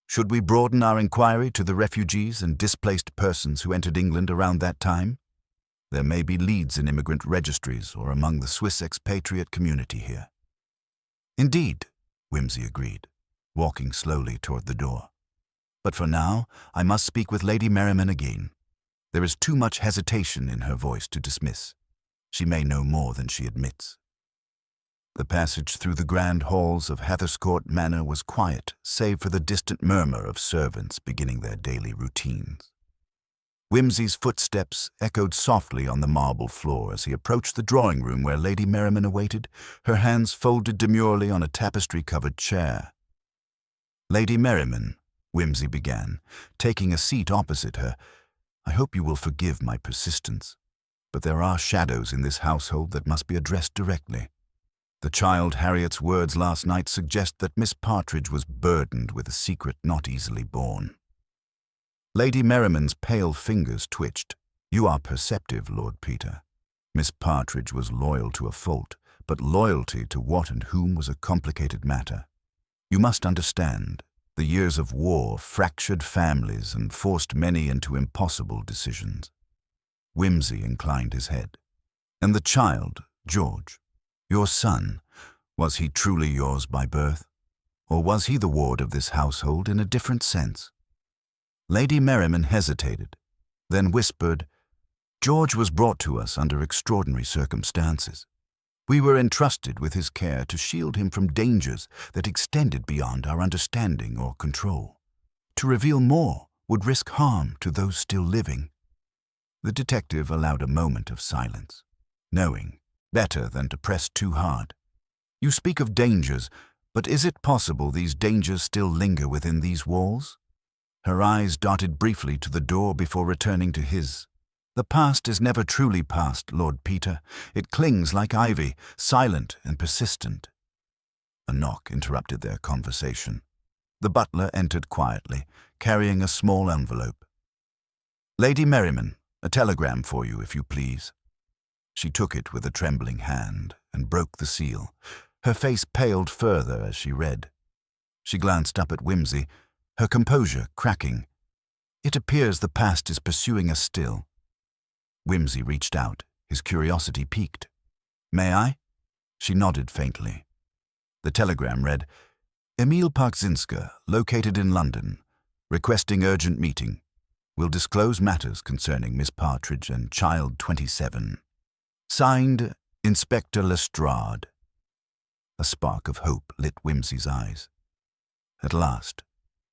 "Should we broaden our inquiry to the refugees and displaced persons who entered England around that time? There may be leads in immigrant registries or among the Swiss expatriate community here." "Indeed," Wimsey agreed, walking slowly toward the door. "But for now, I must speak with Lady Merriman again. There is too much hesitation in her voice to dismiss. She may know more than she admits." The passage through the grand halls of Hatherscourt Manor was quiet, save for the distant murmur of servants beginning their daily routines. Wimsey's footsteps echoed softly on the marble floor as he approached the drawing-room where Lady Merriman awaited, her hands folded demurely on a tapestry-covered chair. "Lady Merriman," Wimsey began, taking a seat opposite her, "I hope you will forgive my persistence, but there are shadows in this household that must be addressed directly. The child Harriet's words last night suggest that Miss Partridge was burdened with a secret not easily borne." Lady Merriman's pale fingers twitched. "You are perceptive, Lord Peter. Miss Partridge was loyal to a fault, but loyalty to what and whom was a complicated matter. You must understand, the years of war fractured families and forced many into impossible decisions." Wimsey inclined his head. "And the child, George, your son, was he truly yours by birth? Or was he the ward of this household in a different sense?" Lady Merriman hesitated, then whispered, "George was brought to us under extraordinary circumstances. We were entrusted with his care to shield him from dangers that extended beyond our understanding or control. To reveal more would risk harm to those still living." The detective allowed a moment of silence, knowing better than to press too hard. "You speak of dangers, but is it possible these dangers still linger within these walls?" Her eyes darted briefly to the door before returning to his. "The past is never truly past, Lord Peter. It clings like ivy, silent and persistent." A knock interrupted their conversation. The butler entered quietly, carrying a small envelope. "Lady Merriman, a telegram for you, if you please." She took it with a trembling hand and broke the seal. Her face paled further as she read. She glanced up at Wimsey, her composure cracking. "It appears the past is pursuing us still." Wimsey reached out, his curiosity piqued. "May I?" She nodded faintly. The telegram read, "Emil Pagzinska, located in London, requesting urgent meeting. Will disclose matters concerning Miss Partridge and child 27. Signed, Inspector Lestrade." A spark of hope lit Wimsey's eyes. "At last,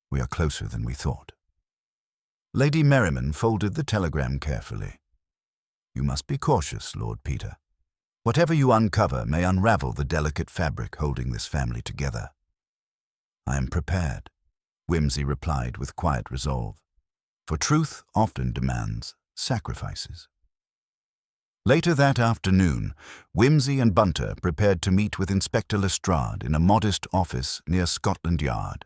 we are closer than we thought." Lady Merriman folded the telegram carefully. "You must be cautious, Lord Peter. Whatever you uncover may unravel the delicate fabric holding this family together." "I am prepared," Wimsey replied with quiet resolve, "for truth often demands sacrifices." Later that afternoon, Wimsey and Bunter prepared to meet with Inspector Lestrade in a modest office near Scotland Yard.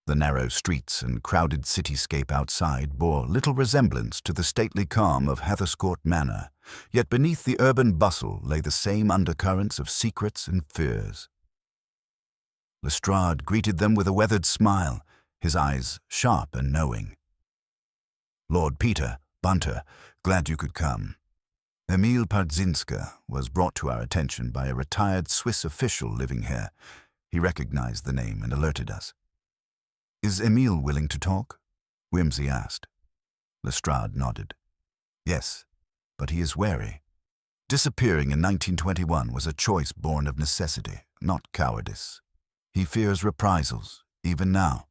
The narrow streets and crowded cityscape outside bore little resemblance to the stately calm of Hatherscourt Manor, yet beneath the urban bustle lay the same undercurrents of secrets and fears. Lestrade greeted them with a weathered smile, his eyes sharp and knowing. "Lord Peter, Bunter, glad you could come. Emil Pagzinska was brought to our attention by a retired Swiss official living here. He recognized the name and alerted us." "Is Emil willing to talk?" Wimsey asked. Lestrade nodded. "Yes, but he is wary. Disappearing in 1921 was a choice born of necessity, not cowardice. He fears reprisals, even now."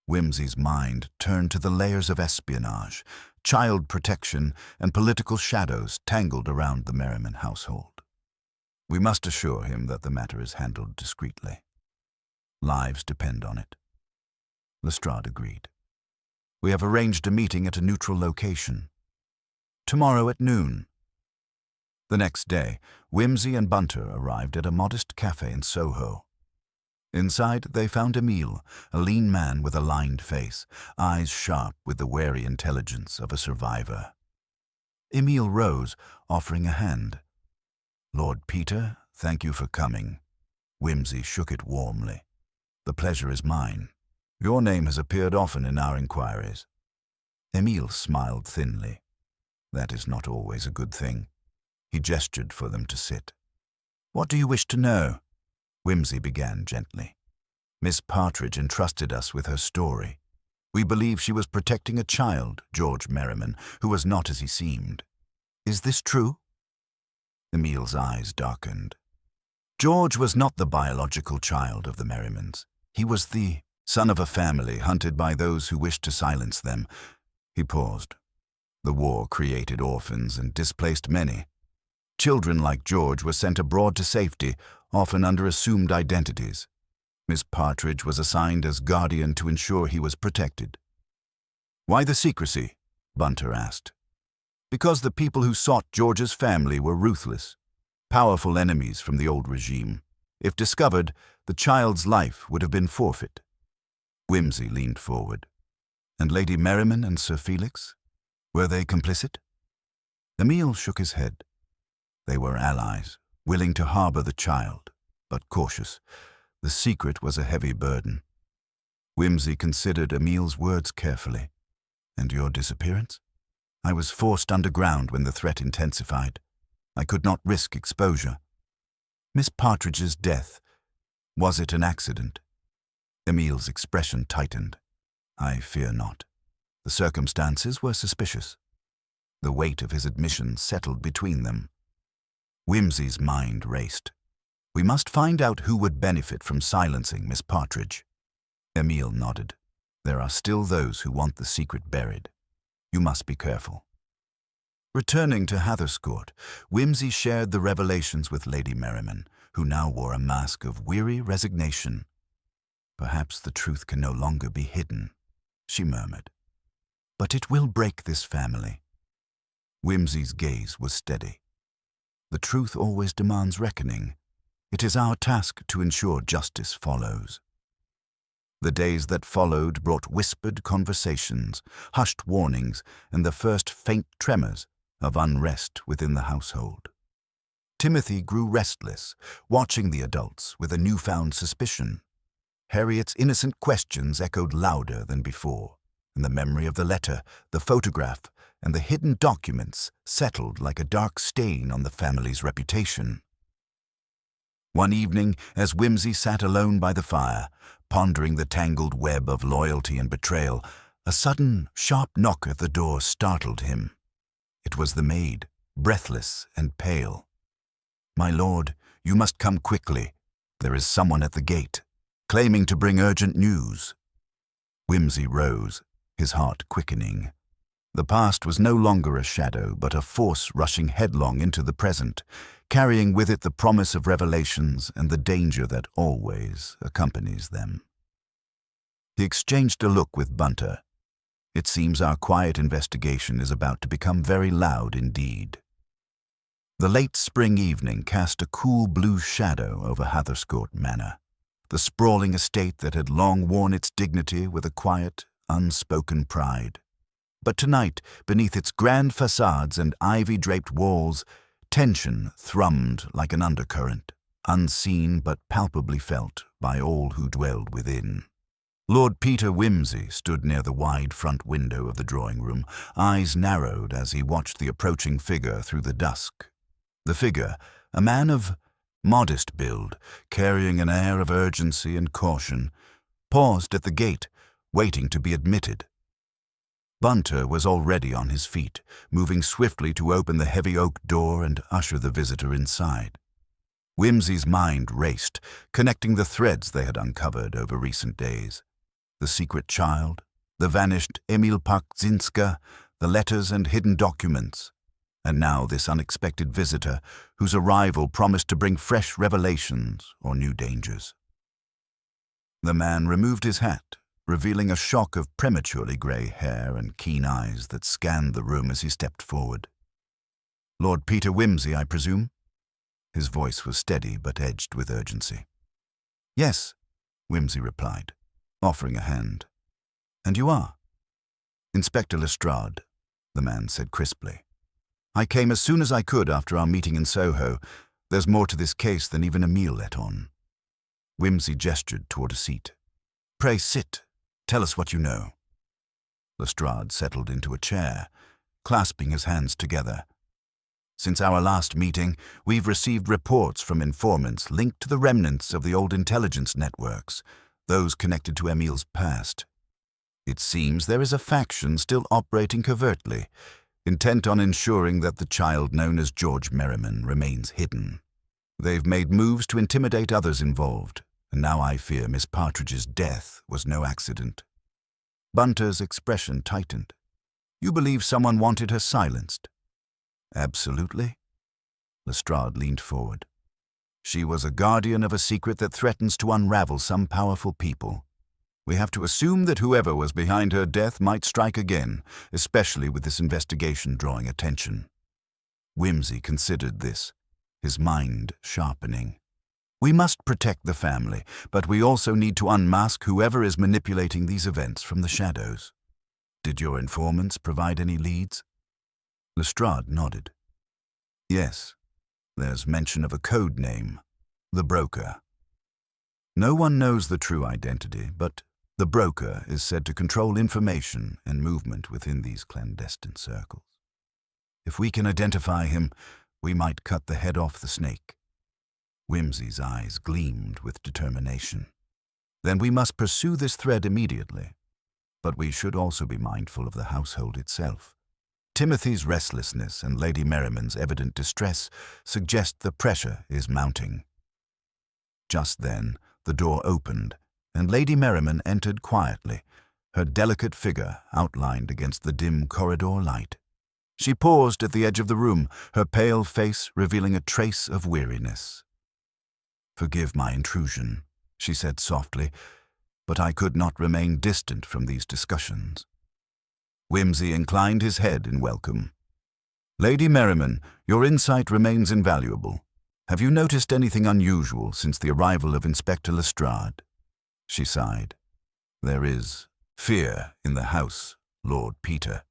Whimsy's mind turned to the layers of espionage, child protection, and political shadows tangled around the Merriman household. We must assure him that the matter is handled discreetly. Lives depend on it. Lestrade agreed. We have arranged a meeting at a neutral location. Tomorrow at noon. The next day, Whimsy and Bunter arrived at a modest cafe in Soho. Inside, they found Emile, a lean man with a lined face, eyes sharp with the wary intelligence of a survivor. Emile rose, offering a hand. "Lord Peter, thank you for coming." Whimsy shook it warmly. "The pleasure is mine. Your name has appeared often in our inquiries." Emile smiled thinly. "That is not always a good thing." He gestured for them to sit. "What do you wish to know?" Whimsy began gently. "Miss Partridge entrusted us with her story. We believe she was protecting a child, George Merriman, who was not as he seemed. Is this true?" Emile's eyes darkened. George was not the biological child of the Merrimans. He was the son of a family hunted by those who wished to silence them. He paused. The war created orphans and displaced many. Children like George were sent abroad to safety, often under assumed identities. Miss Partridge was assigned as guardian to ensure he was protected. "Why the secrecy?" Bunter asked. "Because the people who sought George's family were ruthless, powerful enemies from the old regime. If discovered, the child's life would have been forfeit." Whimsy leaned forward. "And Lady Merriman and Sir Felix? Were they complicit?" Emile shook his head. They were allies, willing to harbor the child, but cautious. The secret was a heavy burden. Whimsy considered Emile's words carefully. "And your disappearance?" "I was forced underground when the threat intensified. I could not risk exposure." "Miss Partridge's death, was it an accident?" Emile's expression tightened. "I fear not. The circumstances were suspicious." The weight of his admission settled between them. Whimsy's mind raced. "We must find out who would benefit from silencing Miss Partridge." Emile nodded. "There are still those who want the secret buried. You must be careful." Returning to Hatherscourt, Whimsy shared the revelations with Lady Merriman, who now wore a mask of weary resignation. "Perhaps the truth can no longer be hidden," she murmured. "But it will break this family." Whimsy's gaze was steady. "The truth always demands reckoning. It is our task to ensure justice follows." The days that followed brought whispered conversations, hushed warnings, and the first faint tremors of unrest within the household. Timothy grew restless, watching the adults with a newfound suspicion. Harriet's innocent questions echoed louder than before, and the memory of the letter, the photograph, and the hidden documents settled like a dark stain on the family's reputation. One evening, as Whimsy sat alone by the fire, pondering the tangled web of loyalty and betrayal, a sudden, sharp knock at the door startled him. It was the maid, breathless and pale. "My lord, you must come quickly. There is someone at the gate, claiming to bring urgent news." Whimsy rose, his heart quickening. The past was no longer a shadow, but a force rushing headlong into the present, carrying with it the promise of revelations and the danger that always accompanies them. He exchanged a look with Bunter. "It seems our quiet investigation is about to become very loud indeed." The late spring evening cast a cool blue shadow over Hatherscourt Manor, the sprawling estate that had long worn its dignity with a quiet, unspoken pride. But tonight, beneath its grand facades and ivy-draped walls, tension thrummed like an undercurrent, unseen but palpably felt by all who dwelled within. Lord Peter Whimsy stood near the wide front window of the drawing-room, eyes narrowed as he watched the approaching figure through the dusk. The figure, a man of modest build, carrying an air of urgency and caution, paused at the gate, waiting to be admitted. Bunter was already on his feet, moving swiftly to open the heavy oak door and usher the visitor inside. Whimsy's mind raced, connecting the threads they had uncovered over recent days. The secret child, the vanished Emil Pakzinska, the letters and hidden documents, and now this unexpected visitor whose arrival promised to bring fresh revelations or new dangers. The man removed his hat, revealing a shock of prematurely grey hair and keen eyes that scanned the room as he stepped forward. "Lord Peter Wimsey, I presume?" His voice was steady but edged with urgency. "Yes," Wimsey replied, offering a hand. "And you are?" "Inspector Lestrade," the man said crisply. "I came as soon as I could after our meeting in Soho. There's more to this case than even Emile let on." Wimsey gestured toward a seat. "Pray sit. Tell us what you know." Lestrade settled into a chair, clasping his hands together. "Since our last meeting, we've received reports from informants linked to the remnants of the old intelligence networks, those connected to Emile's past. It seems there is a faction still operating covertly, intent on ensuring that the child known as George Merriman remains hidden. They've made moves to intimidate others involved, and now I fear Miss Partridge's death was no accident." Bunter's expression tightened. "You believe someone wanted her silenced?" "Absolutely." Lestrade leaned forward. "She was a guardian of a secret that threatens to unravel some powerful people. We have to assume that whoever was behind her death might strike again, especially with this investigation drawing attention." Wimsey considered this, his mind sharpening. "We must protect the family, but we also need to unmask whoever is manipulating these events from the shadows. Did your informants provide any leads?" Lestrade nodded. "Yes, there's mention of a code name, the Broker. No one knows the true identity, but the Broker is said to control information and movement within these clandestine circles. If we can identify him, we might cut the head off the snake." Wimsey's eyes gleamed with determination. "Then we must pursue this thread immediately. But we should also be mindful of the household itself. Timothy's restlessness and Lady Merriman's evident distress suggest the pressure is mounting." Just then, the door opened, and Lady Merriman entered quietly, her delicate figure outlined against the dim corridor light. She paused at the edge of the room, her pale face revealing a trace of weariness. "Forgive my intrusion," she said softly, "but I could not remain distant from these discussions." Wimsey inclined his head in welcome. "Lady Merriman, your insight remains invaluable. Have you noticed anything unusual since the arrival of Inspector Lestrade?" She sighed. "There is fear in the house, Lord Peter.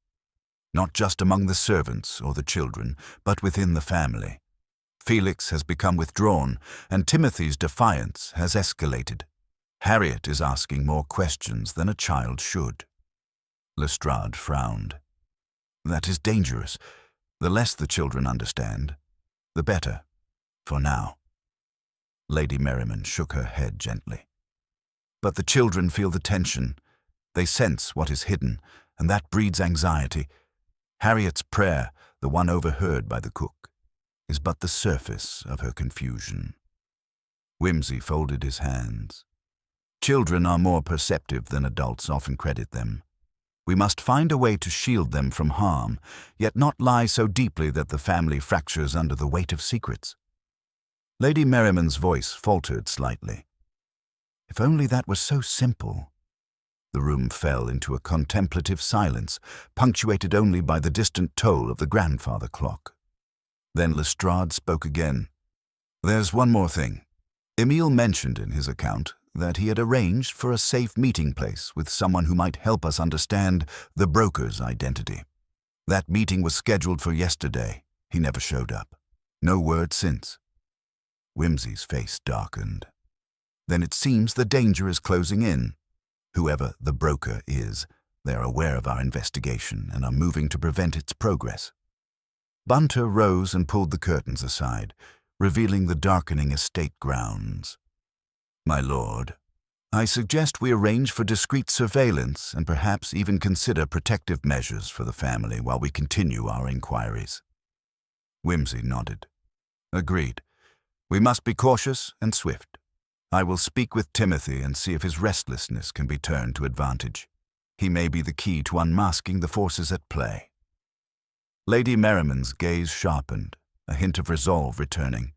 Not just among the servants or the children, but within the family. Felix has become withdrawn, and Timothy's defiance has escalated. Harriet is asking more questions than a child should." Lestrade frowned. "That is dangerous. The less the children understand, the better, for now." Lady Merriman shook her head gently. "But the children feel the tension. They sense what is hidden, and that breeds anxiety. Harriet's prayer, the one overheard by the cook, is but the surface of her confusion." Wimsey folded his hands. "Children are more perceptive than adults often credit them. We must find a way to shield them from harm, yet not lie so deeply that the family fractures under the weight of secrets." Lady Merriman's voice faltered slightly. "If only that were so simple." The room fell into a contemplative silence, punctuated only by the distant toll of the grandfather clock. Then Lestrade spoke again. "There's one more thing. Emile mentioned in his account that he had arranged for a safe meeting place with someone who might help us understand the broker's identity. That meeting was scheduled for yesterday. He never showed up. No word since." Wimsey's face darkened. "Then it seems the danger is closing in. Whoever the broker is, they are aware of our investigation and are moving to prevent its progress." Bunter rose and pulled the curtains aside, revealing the darkening estate grounds. "My lord, I suggest we arrange for discreet surveillance and perhaps even consider protective measures for the family while we continue our inquiries." Wimsey nodded. "Agreed. We must be cautious and swift. I will speak with Timothy and see if his restlessness can be turned to advantage. He may be the key to unmasking the forces at play." Lady Merriman's gaze sharpened, a hint of resolve returning.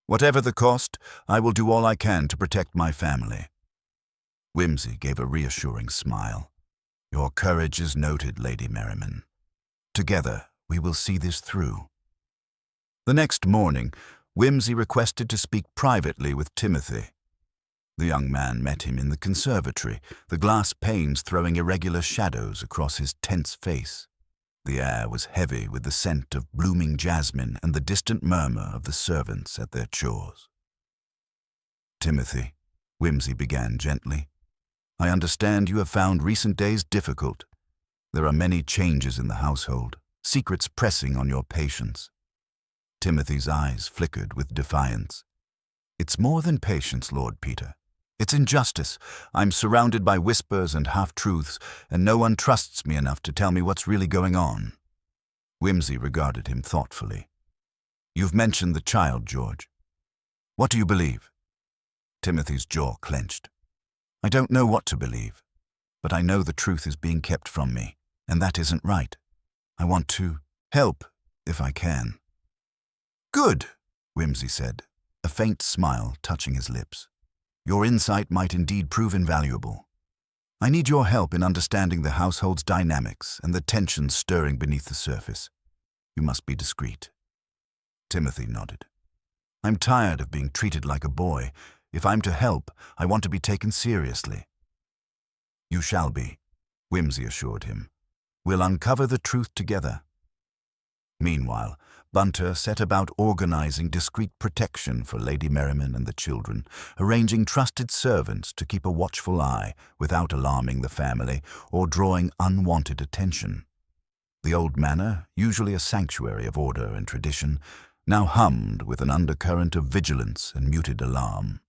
"Whatever the cost, I will do all I can to protect my family." Whimsy gave a reassuring smile. "Your courage is noted, Lady Merriman. Together, we will see this through." The next morning, Whimsy requested to speak privately with Timothy. The young man met him in the conservatory, the glass panes throwing irregular shadows across his tense face. The air was heavy with the scent of blooming jasmine and the distant murmur of the servants at their chores. "Timothy," Whimsy began gently, "I understand you have found recent days difficult. There are many changes in the household, secrets pressing on your patience." Timothy's eyes flickered with defiance. "It's more than patience, Lord Peter. It's injustice. I'm surrounded by whispers and half-truths, and no one trusts me enough to tell me what's really going on." Whimsy regarded him thoughtfully. "You've mentioned the child, George. What do you believe?" Timothy's jaw clenched. "I don't know what to believe, but I know the truth is being kept from me, and that isn't right. I want to help if I can." "Good," Whimsy said, a faint smile touching his lips. "Your insight might indeed prove invaluable. I need your help in understanding the household's dynamics and the tensions stirring beneath the surface. You must be discreet." Timothy nodded. "I'm tired of being treated like a boy. If I'm to help, I want to be taken seriously." "You shall be," Whimsy assured him. "We'll uncover the truth together." Meanwhile, Bunter set about organizing discreet protection for Lady Merriman and the children, arranging trusted servants to keep a watchful eye without alarming the family or drawing unwanted attention. The old manor, usually a sanctuary of order and tradition, now hummed with an undercurrent of vigilance and muted alarm.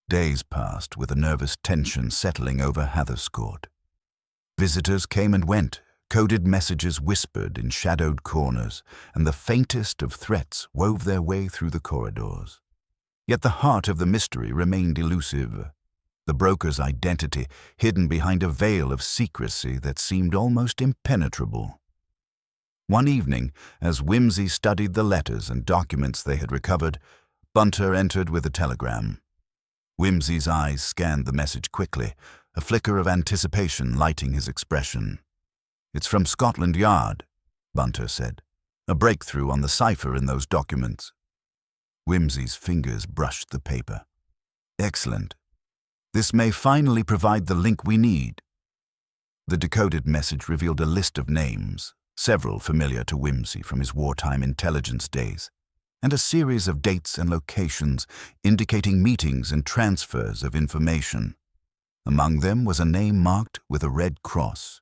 Days passed with a nervous tension settling over Hatherscourt. Visitors came and went, coded messages whispered in shadowed corners, and the faintest of threats wove their way through the corridors. Yet the heart of the mystery remained elusive, the broker's identity hidden behind a veil of secrecy that seemed almost impenetrable. One evening, as Whimsy studied the letters and documents they had recovered, Bunter entered with a telegram. Whimsy's eyes scanned the message quickly, a flicker of anticipation lighting his expression. "It's from Scotland Yard," Bunter said. "A breakthrough on the cipher in those documents." Whimsy's fingers brushed the paper. "Excellent. This may finally provide the link we need." The decoded message revealed a list of names, several familiar to Whimsy from his wartime intelligence days, and a series of dates and locations indicating meetings and transfers of information. Among them was a name marked with a red cross.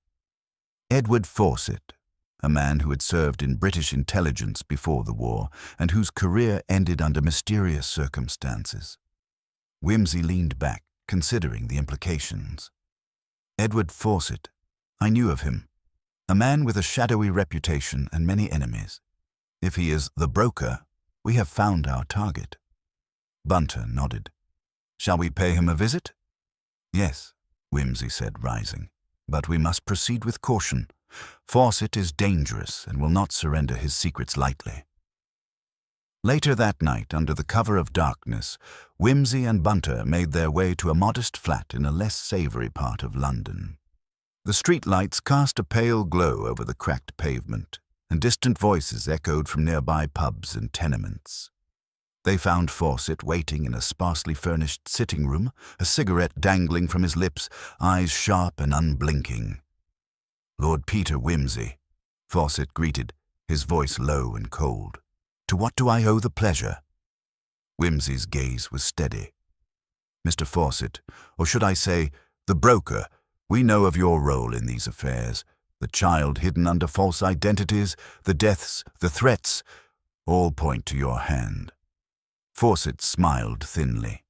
Edward Fawcett, a man who had served in British intelligence before the war and whose career ended under mysterious circumstances. Whimsy leaned back, considering the implications. Edward Fawcett. I knew of him. A man with a shadowy reputation and many enemies. If he is the broker, we have found our target. Bunter nodded. "Shall we pay him a visit?" "Yes," Whimsy said, rising. "But we must proceed with caution. Fawcett is dangerous and will not surrender his secrets lightly." Later that night, under the cover of darkness, Whimsy and Bunter made their way to a modest flat in a less savory part of London. The street lights cast a pale glow over the cracked pavement, and distant voices echoed from nearby pubs and tenements. They found Fawcett waiting in a sparsely furnished sitting room, a cigarette dangling from his lips, eyes sharp and unblinking. "Lord Peter Whimsy," Fawcett greeted, his voice low and cold. "To what do I owe the pleasure?" Whimsy's gaze was steady. "Mr. Fawcett, or should I say, the broker, we know of your role in these affairs. The child hidden under false identities, the deaths, the threats, all point to your hand." Fawcett smiled thinly.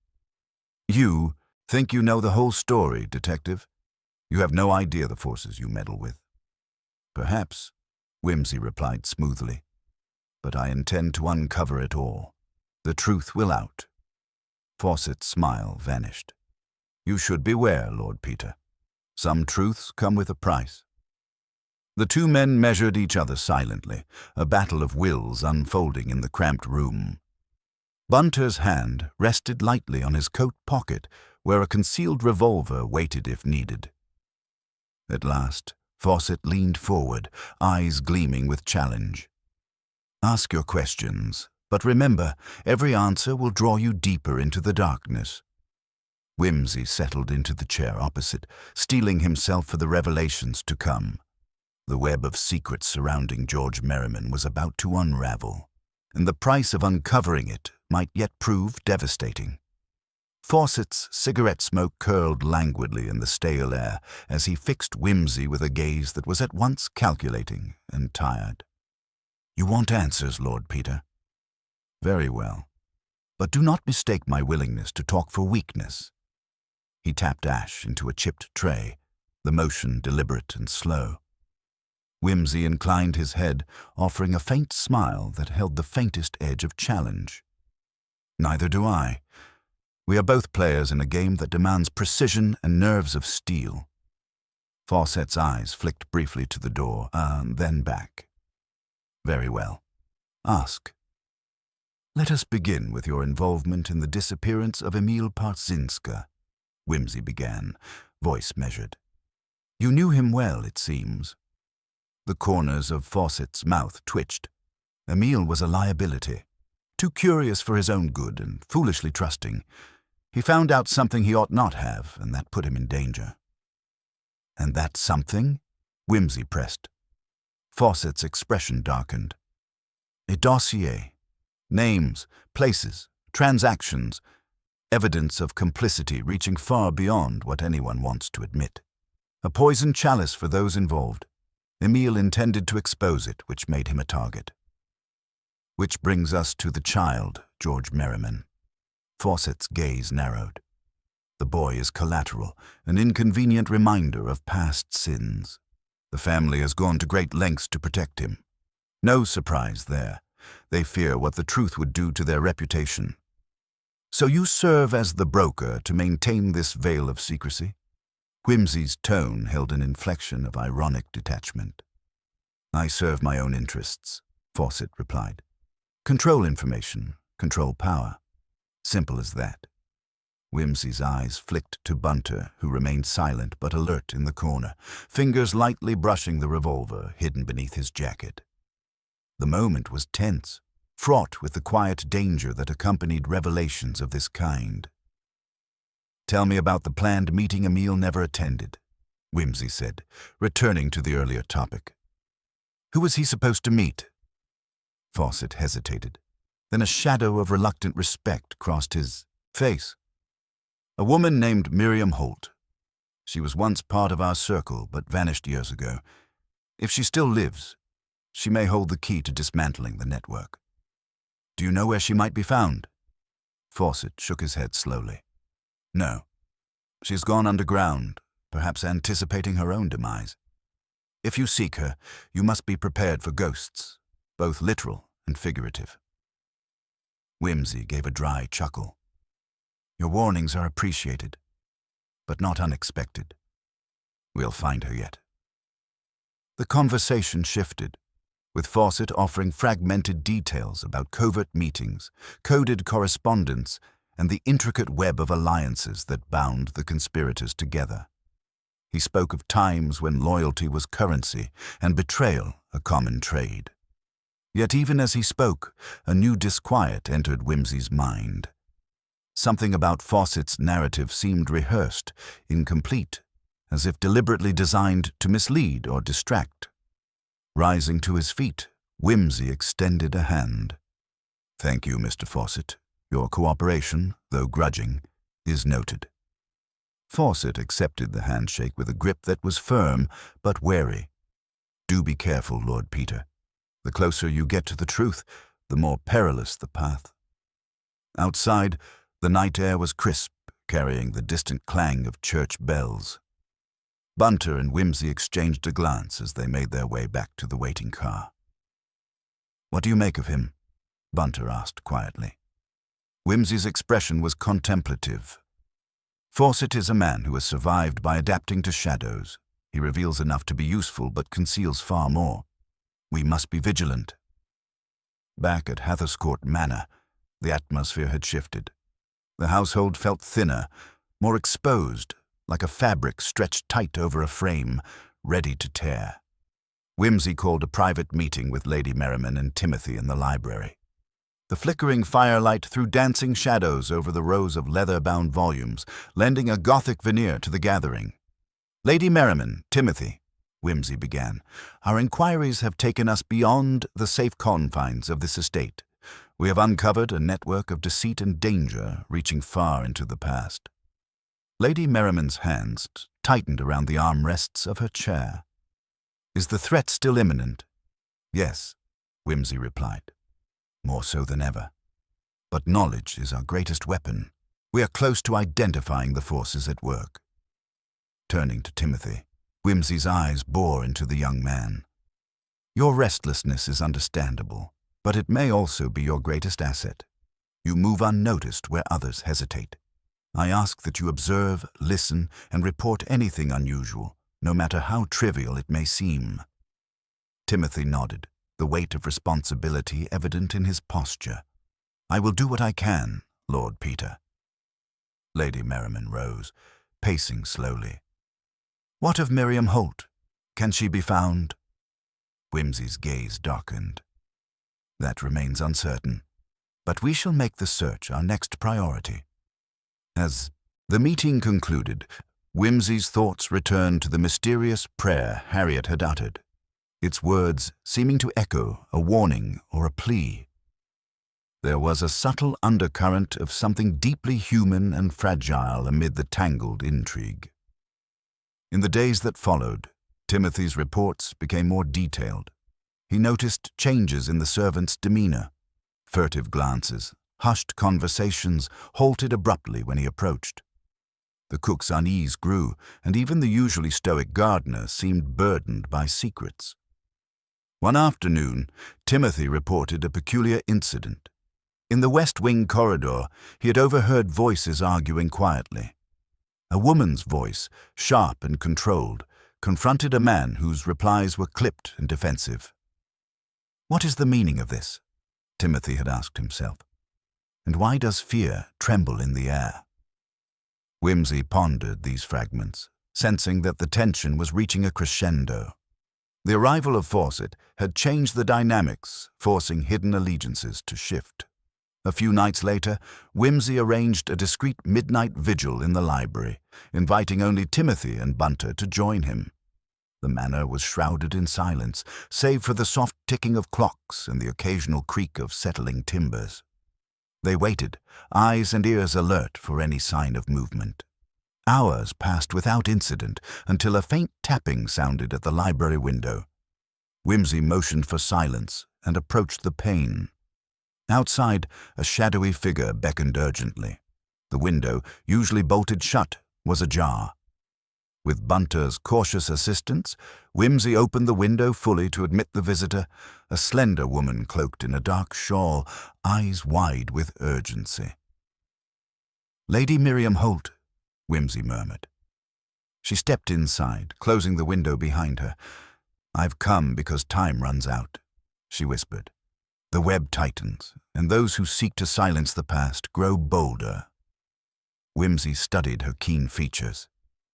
"You think you know the whole story, Detective? You have no idea the forces you meddle with." "Perhaps," Whimsy replied smoothly. "But I intend to uncover it all. The truth will out." Fawcett's smile vanished. "You should beware, Lord Peter. Some truths come with a price." The two men measured each other silently, a battle of wills unfolding in the cramped room. Bunter's hand rested lightly on his coat pocket, where a concealed revolver waited if needed. At last, Fawcett leaned forward, eyes gleaming with challenge. "Ask your questions, but remember, every answer will draw you deeper into the darkness." Whimsy settled into the chair opposite, steeling himself for the revelations to come. The web of secrets surrounding George Merriman was about to unravel, and the price of uncovering it might yet prove devastating. Fawcett's cigarette smoke curled languidly in the stale air as he fixed Whimsy with a gaze that was at once calculating and tired. "You want answers, Lord Peter? Very well. But do not mistake my willingness to talk for weakness." He tapped ash into a chipped tray, the motion deliberate and slow. Whimsy inclined his head, offering a faint smile that held the faintest edge of challenge. "Neither do I. We are both players in a game that demands precision and nerves of steel." Fawcett's eyes flicked briefly to the door, then back. "Very well. Ask." "Let us begin with your involvement in the disappearance of Emil Partzinska," Whimsy began, voice measured. "You knew him well, it seems." The corners of Fawcett's mouth twitched. Emil was a liability, too curious for his own good and foolishly trusting. He found out something he ought not have, and that put him in danger. "And that something?" Whimsy pressed. Fawcett's expression darkened. "A dossier. Names, places, transactions, evidence of complicity reaching far beyond what anyone wants to admit. A poisoned chalice for those involved. Emil intended to expose it, which made him a target. Which brings us to the child, George Merriman." Fawcett's gaze narrowed. "The boy is collateral, an inconvenient reminder of past sins. The family has gone to great lengths to protect him. No surprise there. They fear what the truth would do to their reputation. So you serve as the broker to maintain this veil of secrecy?" Whimsy's tone held an inflection of ironic detachment. "I serve my own interests," Fawcett replied. "Control information, control power. Simple as that." Whimsy's eyes flicked to Bunter, who remained silent but alert in the corner, fingers lightly brushing the revolver hidden beneath his jacket. The moment was tense, fraught with the quiet danger that accompanied revelations of this kind. "Tell me about the planned meeting Emil never attended," Whimsy said, returning to the earlier topic. "Who was he supposed to meet?" Fawcett hesitated. Then a shadow of reluctant respect crossed his face. "A woman named Miriam Holt. She was once part of our circle, but vanished years ago. If she still lives, she may hold the key to dismantling the network. Do you know where she might be found?" Fawcett shook his head slowly. "No. She's gone underground, perhaps anticipating her own demise. If you seek her, you must be prepared for ghosts, both literal and figurative." Whimsy gave a dry chuckle. "Your warnings are appreciated, but not unexpected. We'll find her yet." The conversation shifted, with Fawcett offering fragmented details about covert meetings, coded correspondence, and the intricate web of alliances that bound the conspirators together. He spoke of times when loyalty was currency and betrayal a common trade. Yet even as he spoke, a new disquiet entered Whimsy's mind. Something about Fawcett's narrative seemed rehearsed, incomplete, as if deliberately designed to mislead or distract. Rising to his feet, Whimsy extended a hand. "Thank you, Mr. Fawcett. Your cooperation, though grudging, is noted." Fawcett accepted the handshake with a grip that was firm but wary. "Do be careful, Lord Peter. The closer you get to the truth, the more perilous the path." Outside, the night air was crisp, carrying the distant clang of church bells. Bunter and Whimsy exchanged a glance as they made their way back to the waiting car. "What do you make of him?" Bunter asked quietly. Whimsy's expression was contemplative. Fawcett is a man who has survived by adapting to shadows. He reveals enough to be useful but conceals far more. We must be vigilant. Back at Hatherscourt Manor, the atmosphere had shifted. The household felt thinner, more exposed, like a fabric stretched tight over a frame, ready to tear. Whimsy called a private meeting with Lady Merriman and Timothy in the library. The flickering firelight threw dancing shadows over the rows of leather-bound volumes, lending a Gothic veneer to the gathering. "Lady Merriman, Timothy," Whimsy began, "our inquiries have taken us beyond the safe confines of this estate. We have uncovered a network of deceit and danger reaching far into the past." Lady Merriman's hands tightened around the armrests of her chair. "Is the threat still imminent?" "Yes," Whimsy replied. "More so than ever. But knowledge is our greatest weapon. We are close to identifying the forces at work." Turning to Timothy, Whimsy's eyes bore into the young man. "Your restlessness is understandable, but it may also be your greatest asset. You move unnoticed where others hesitate. I ask that you observe, listen, and report anything unusual, no matter how trivial it may seem." Timothy nodded, the weight of responsibility evident in his posture. "I will do what I can, Lord Peter." Lady Merriman rose, pacing slowly. "What of Miriam Holt? Can she be found?" Whimsy's gaze darkened. "That remains uncertain, but we shall make the search our next priority." As the meeting concluded, Whimsy's thoughts returned to the mysterious prayer Harriet had uttered, its words seeming to echo a warning or a plea. There was a subtle undercurrent of something deeply human and fragile amid the tangled intrigue. In the days that followed, Timothy's reports became more detailed. He noticed changes in the servants' demeanor. Furtive glances, hushed conversations halted abruptly when he approached. The cook's unease grew, and even the usually stoic gardener seemed burdened by secrets. One afternoon, Timothy reported a peculiar incident. In the West Wing corridor, he had overheard voices arguing quietly. A woman's voice, sharp and controlled, confronted a man whose replies were clipped and defensive. "What is the meaning of this?" Timothy had asked himself. "And why does fear tremble in the air?" Whimsy pondered these fragments, sensing that the tension was reaching a crescendo. The arrival of Fawcett had changed the dynamics, forcing hidden allegiances to shift. A few nights later, Whimsy arranged a discreet midnight vigil in the library, inviting only Timothy and Bunter to join him. The manor was shrouded in silence, save for the soft ticking of clocks and the occasional creak of settling timbers. They waited, eyes and ears alert for any sign of movement. Hours passed without incident until a faint tapping sounded at the library window. Whimsy motioned for silence and approached the pane. Outside, a shadowy figure beckoned urgently. The window, usually bolted shut, was ajar. With Bunter's cautious assistance, Whimsy opened the window fully to admit the visitor, a slender woman cloaked in a dark shawl, eyes wide with urgency. "Lady Miriam Holt," Whimsy murmured. She stepped inside, closing the window behind her. "I've come because time runs out," she whispered. "The web tightens, and those who seek to silence the past grow bolder." Whimsy studied her keen features,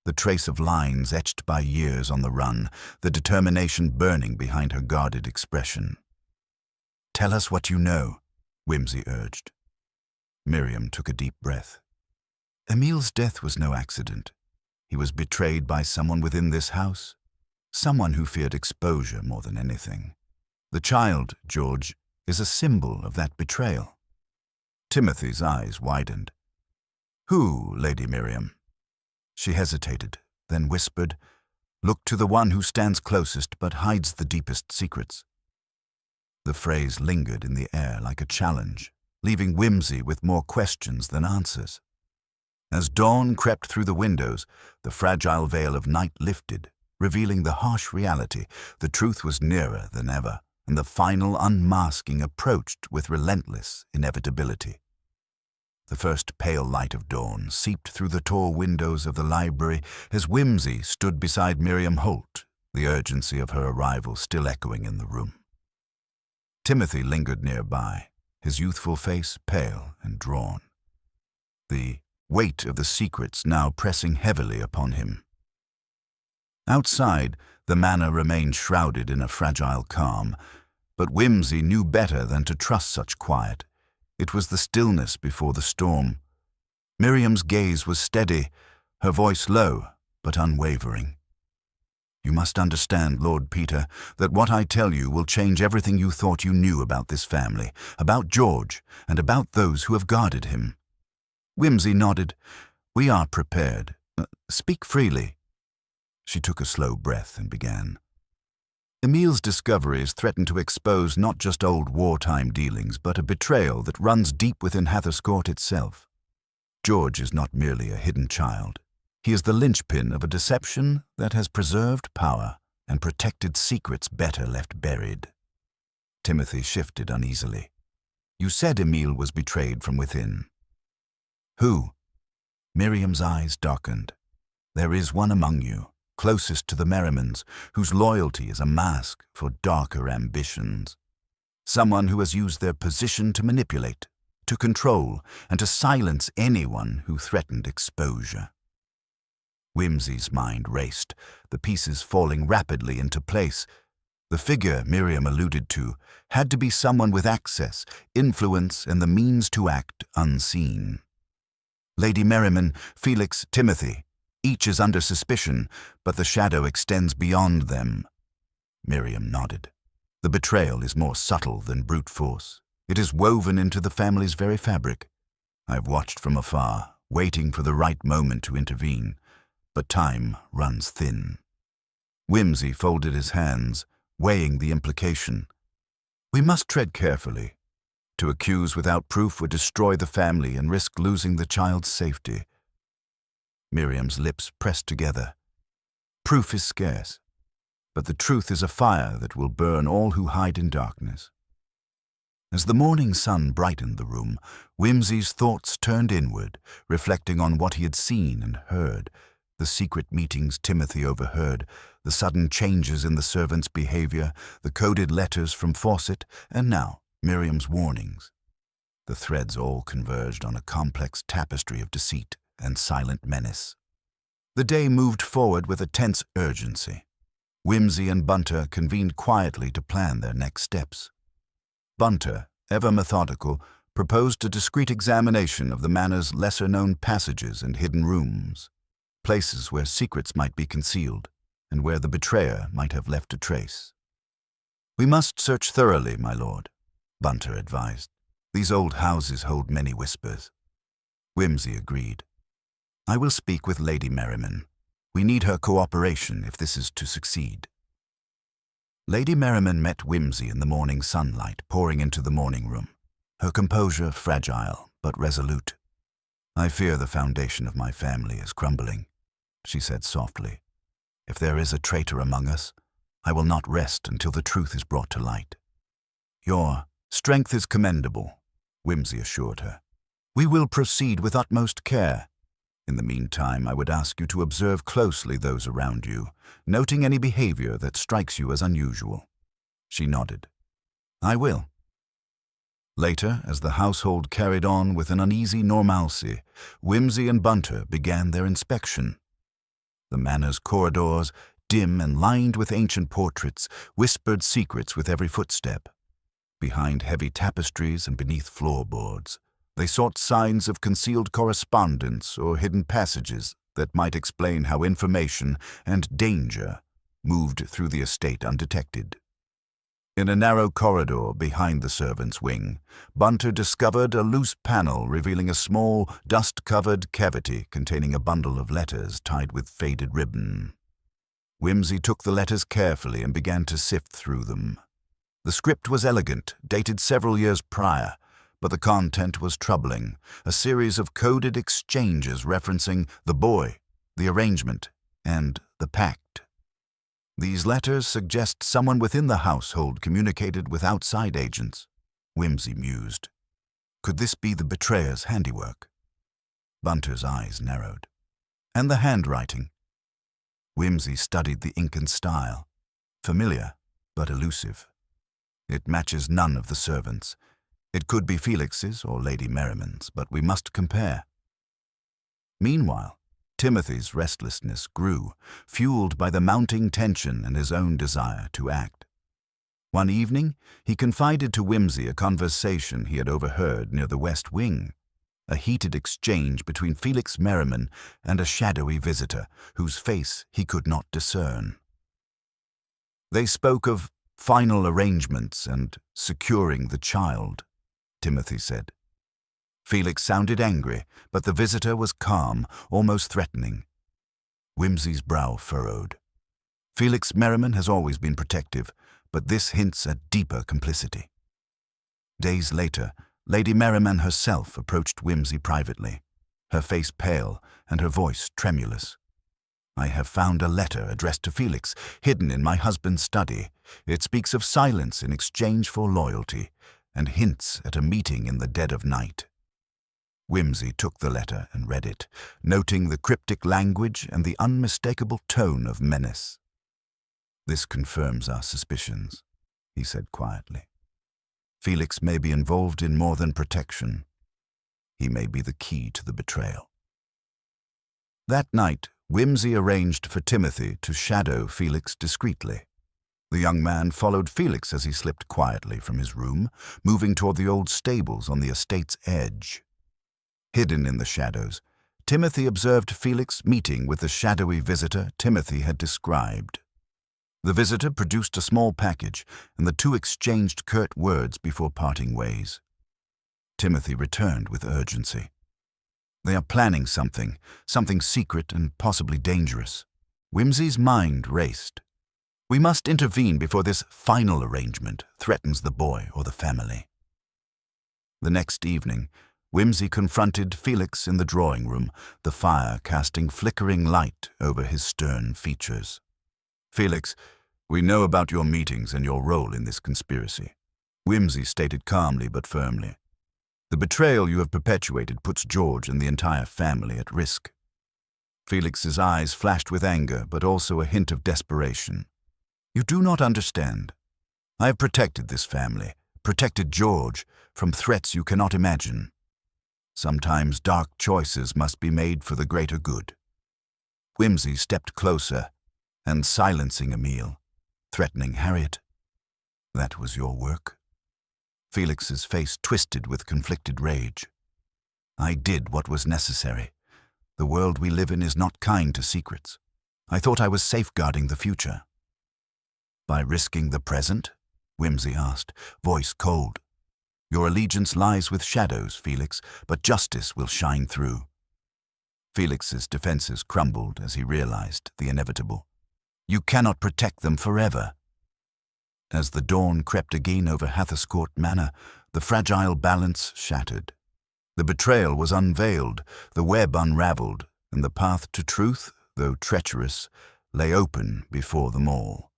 the trace of lines etched by years on the run, the determination burning behind her guarded expression. "Tell us what you know," Whimsy urged. Miriam took a deep breath. "Emil's death was no accident. He was betrayed by someone within this house, someone who feared exposure more than anything. The child, George, is a symbol of that betrayal." Timothy's eyes widened. "Who, Lady Miriam?" She hesitated, then whispered, "Look to the one who stands closest but hides the deepest secrets." The phrase lingered in the air like a challenge, leaving Whimsy with more questions than answers. As dawn crept through the windows, the fragile veil of night lifted, revealing the harsh reality. The truth was nearer than ever, and the final unmasking approached with relentless inevitability. The first pale light of dawn seeped through the tall windows of the library as Whimsy stood beside Miriam Holt, the urgency of her arrival still echoing in the room. Timothy lingered nearby, his youthful face pale and drawn, the weight of the secrets now pressing heavily upon him. Outside, the manor remained shrouded in a fragile calm, but Whimsy knew better than to trust such quiet. It was the stillness before the storm. Miriam's gaze was steady, her voice low but unwavering. You must understand, Lord Peter, that what I tell you will change everything you thought you knew about this family, about George, and about those who have guarded him. Whimsy nodded. We are prepared. Speak freely. She took a slow breath and began. Emile's discoveries threaten to expose not just old wartime dealings, but a betrayal that runs deep within Hatherscourt itself. George is not merely a hidden child. He is the linchpin of a deception that has preserved power and protected secrets better left buried. Timothy shifted uneasily. You said Emile was betrayed from within. Who? Miriam's eyes darkened. There is one among you, closest to the Merrimans, whose loyalty is a mask for darker ambitions. Someone who has used their position to manipulate, to control, and to silence anyone who threatened exposure. Whimsy's mind raced, the pieces falling rapidly into place. The figure Miriam alluded to had to be someone with access, influence, and the means to act unseen. Lady Merriman, Felix, Timothy, each is under suspicion, but the shadow extends beyond them. Miriam nodded. The betrayal is more subtle than brute force. It is woven into the family's very fabric. I have watched from afar, waiting for the right moment to intervene, but time runs thin. Whimsy folded his hands, weighing the implication. We must tread carefully. To accuse without proof would destroy the family and risk losing the child's safety. Miriam's lips pressed together. Proof is scarce, but the truth is a fire that will burn all who hide in darkness. As the morning sun brightened the room, Whimsy's thoughts turned inward, reflecting on what he had seen and heard, the secret meetings Timothy overheard, the sudden changes in the servants' behavior, the coded letters from Fawcett, and now Miriam's warnings. The threads all converged on a complex tapestry of deceit and silent menace. The day moved forward with a tense urgency. Whimsy and Bunter convened quietly to plan their next steps. Bunter, ever methodical, proposed a discreet examination of the manor's lesser-known passages and hidden rooms, places where secrets might be concealed and where the betrayer might have left a trace. We must search thoroughly, my lord, Bunter advised. These old houses hold many whispers. Whimsy agreed. I will speak with Lady Merriman. We need her cooperation if this is to succeed. Lady Merriman met Whimsy in the morning sunlight pouring into the morning room, her composure fragile but resolute. I fear the foundation of my family is crumbling, she said softly. If there is a traitor among us, I will not rest until the truth is brought to light. Your strength is commendable, Whimsy assured her. We will proceed with utmost care. In the meantime, I would ask you to observe closely those around you, noting any behavior that strikes you as unusual. She nodded. I will. Later, as the household carried on with an uneasy normalcy, Whimsy and Bunter began their inspection. The manor's corridors, dim and lined with ancient portraits, whispered secrets with every footstep. Behind heavy tapestries and beneath floorboards, they sought signs of concealed correspondence or hidden passages that might explain how information and danger moved through the estate undetected. In a narrow corridor behind the servants' wing, Bunter discovered a loose panel revealing a small, dust-covered cavity containing a bundle of letters tied with faded ribbon. Whimsy took the letters carefully and began to sift through them. The script was elegant, dated several years prior, but the content was troubling, a series of coded exchanges referencing the boy, the arrangement, and the pact. These letters suggest someone within the household communicated with outside agents, Whimsy mused. Could this be the betrayer's handiwork? Bunter's eyes narrowed. And the handwriting? Wimsey studied the ink and style. Familiar, but elusive. It matches none of the servants. It could be Felix's or Lady Merriman's, but we must compare. Meanwhile, Timothy's restlessness grew, fueled by the mounting tension and his own desire to act. One evening, he confided to Wimsey a conversation he had overheard near the West Wing, a heated exchange between Felix Merriman and a shadowy visitor, whose face he could not discern. They spoke of final arrangements and securing the child, Timothy said. Felix sounded angry, but the visitor was calm, almost threatening. Wimsey's brow furrowed. Felix Merriman has always been protective, but this hints at deeper complicity. Days later, Lady Merriman herself approached Wimsey privately, her face pale and her voice tremulous. I have found a letter addressed to Felix, hidden in my husband's study. It speaks of silence in exchange for loyalty, and hints at a meeting in the dead of night. Wimsey took the letter and read it, noting the cryptic language and the unmistakable tone of menace. This confirms our suspicions, he said quietly. Felix may be involved in more than protection. He may be the key to the betrayal. That night, Wimsey arranged for Timothy to shadow Felix discreetly. The young man followed Felix as he slipped quietly from his room, moving toward the old stables on the estate's edge. Hidden in the shadows, Timothy observed Felix meeting with the shadowy visitor Timothy had described. The visitor produced a small package, and the two exchanged curt words before parting ways. Timothy returned with urgency. They are planning something secret and possibly dangerous. Wimsey's mind raced. We must intervene before this final arrangement threatens the boy or the family. The next evening, Wimsey confronted Felix in the drawing room, the fire casting flickering light over his stern features. Felix, we know about your meetings and your role in this conspiracy, Wimsey stated calmly but firmly. The betrayal you have perpetuated puts George and the entire family at risk. Felix's eyes flashed with anger, but also a hint of desperation. You do not understand. I have protected this family, protected George, from threats you cannot imagine. Sometimes dark choices must be made for the greater good. Wimsey stepped closer, and silencing Emile, threatening Harriet. That was your work? Felix's face twisted with conflicted rage. I did what was necessary. The world we live in is not kind to secrets. I thought I was safeguarding the future. By risking the present? Wimsey asked, voice cold. Your allegiance lies with shadows, Felix, but justice will shine through. Felix's defenses crumbled as he realized the inevitable. You cannot protect them forever. As the dawn crept again over Hatherscourt Manor, the fragile balance shattered. The betrayal was unveiled, the web unraveled, and the path to truth, though treacherous, lay open before them all.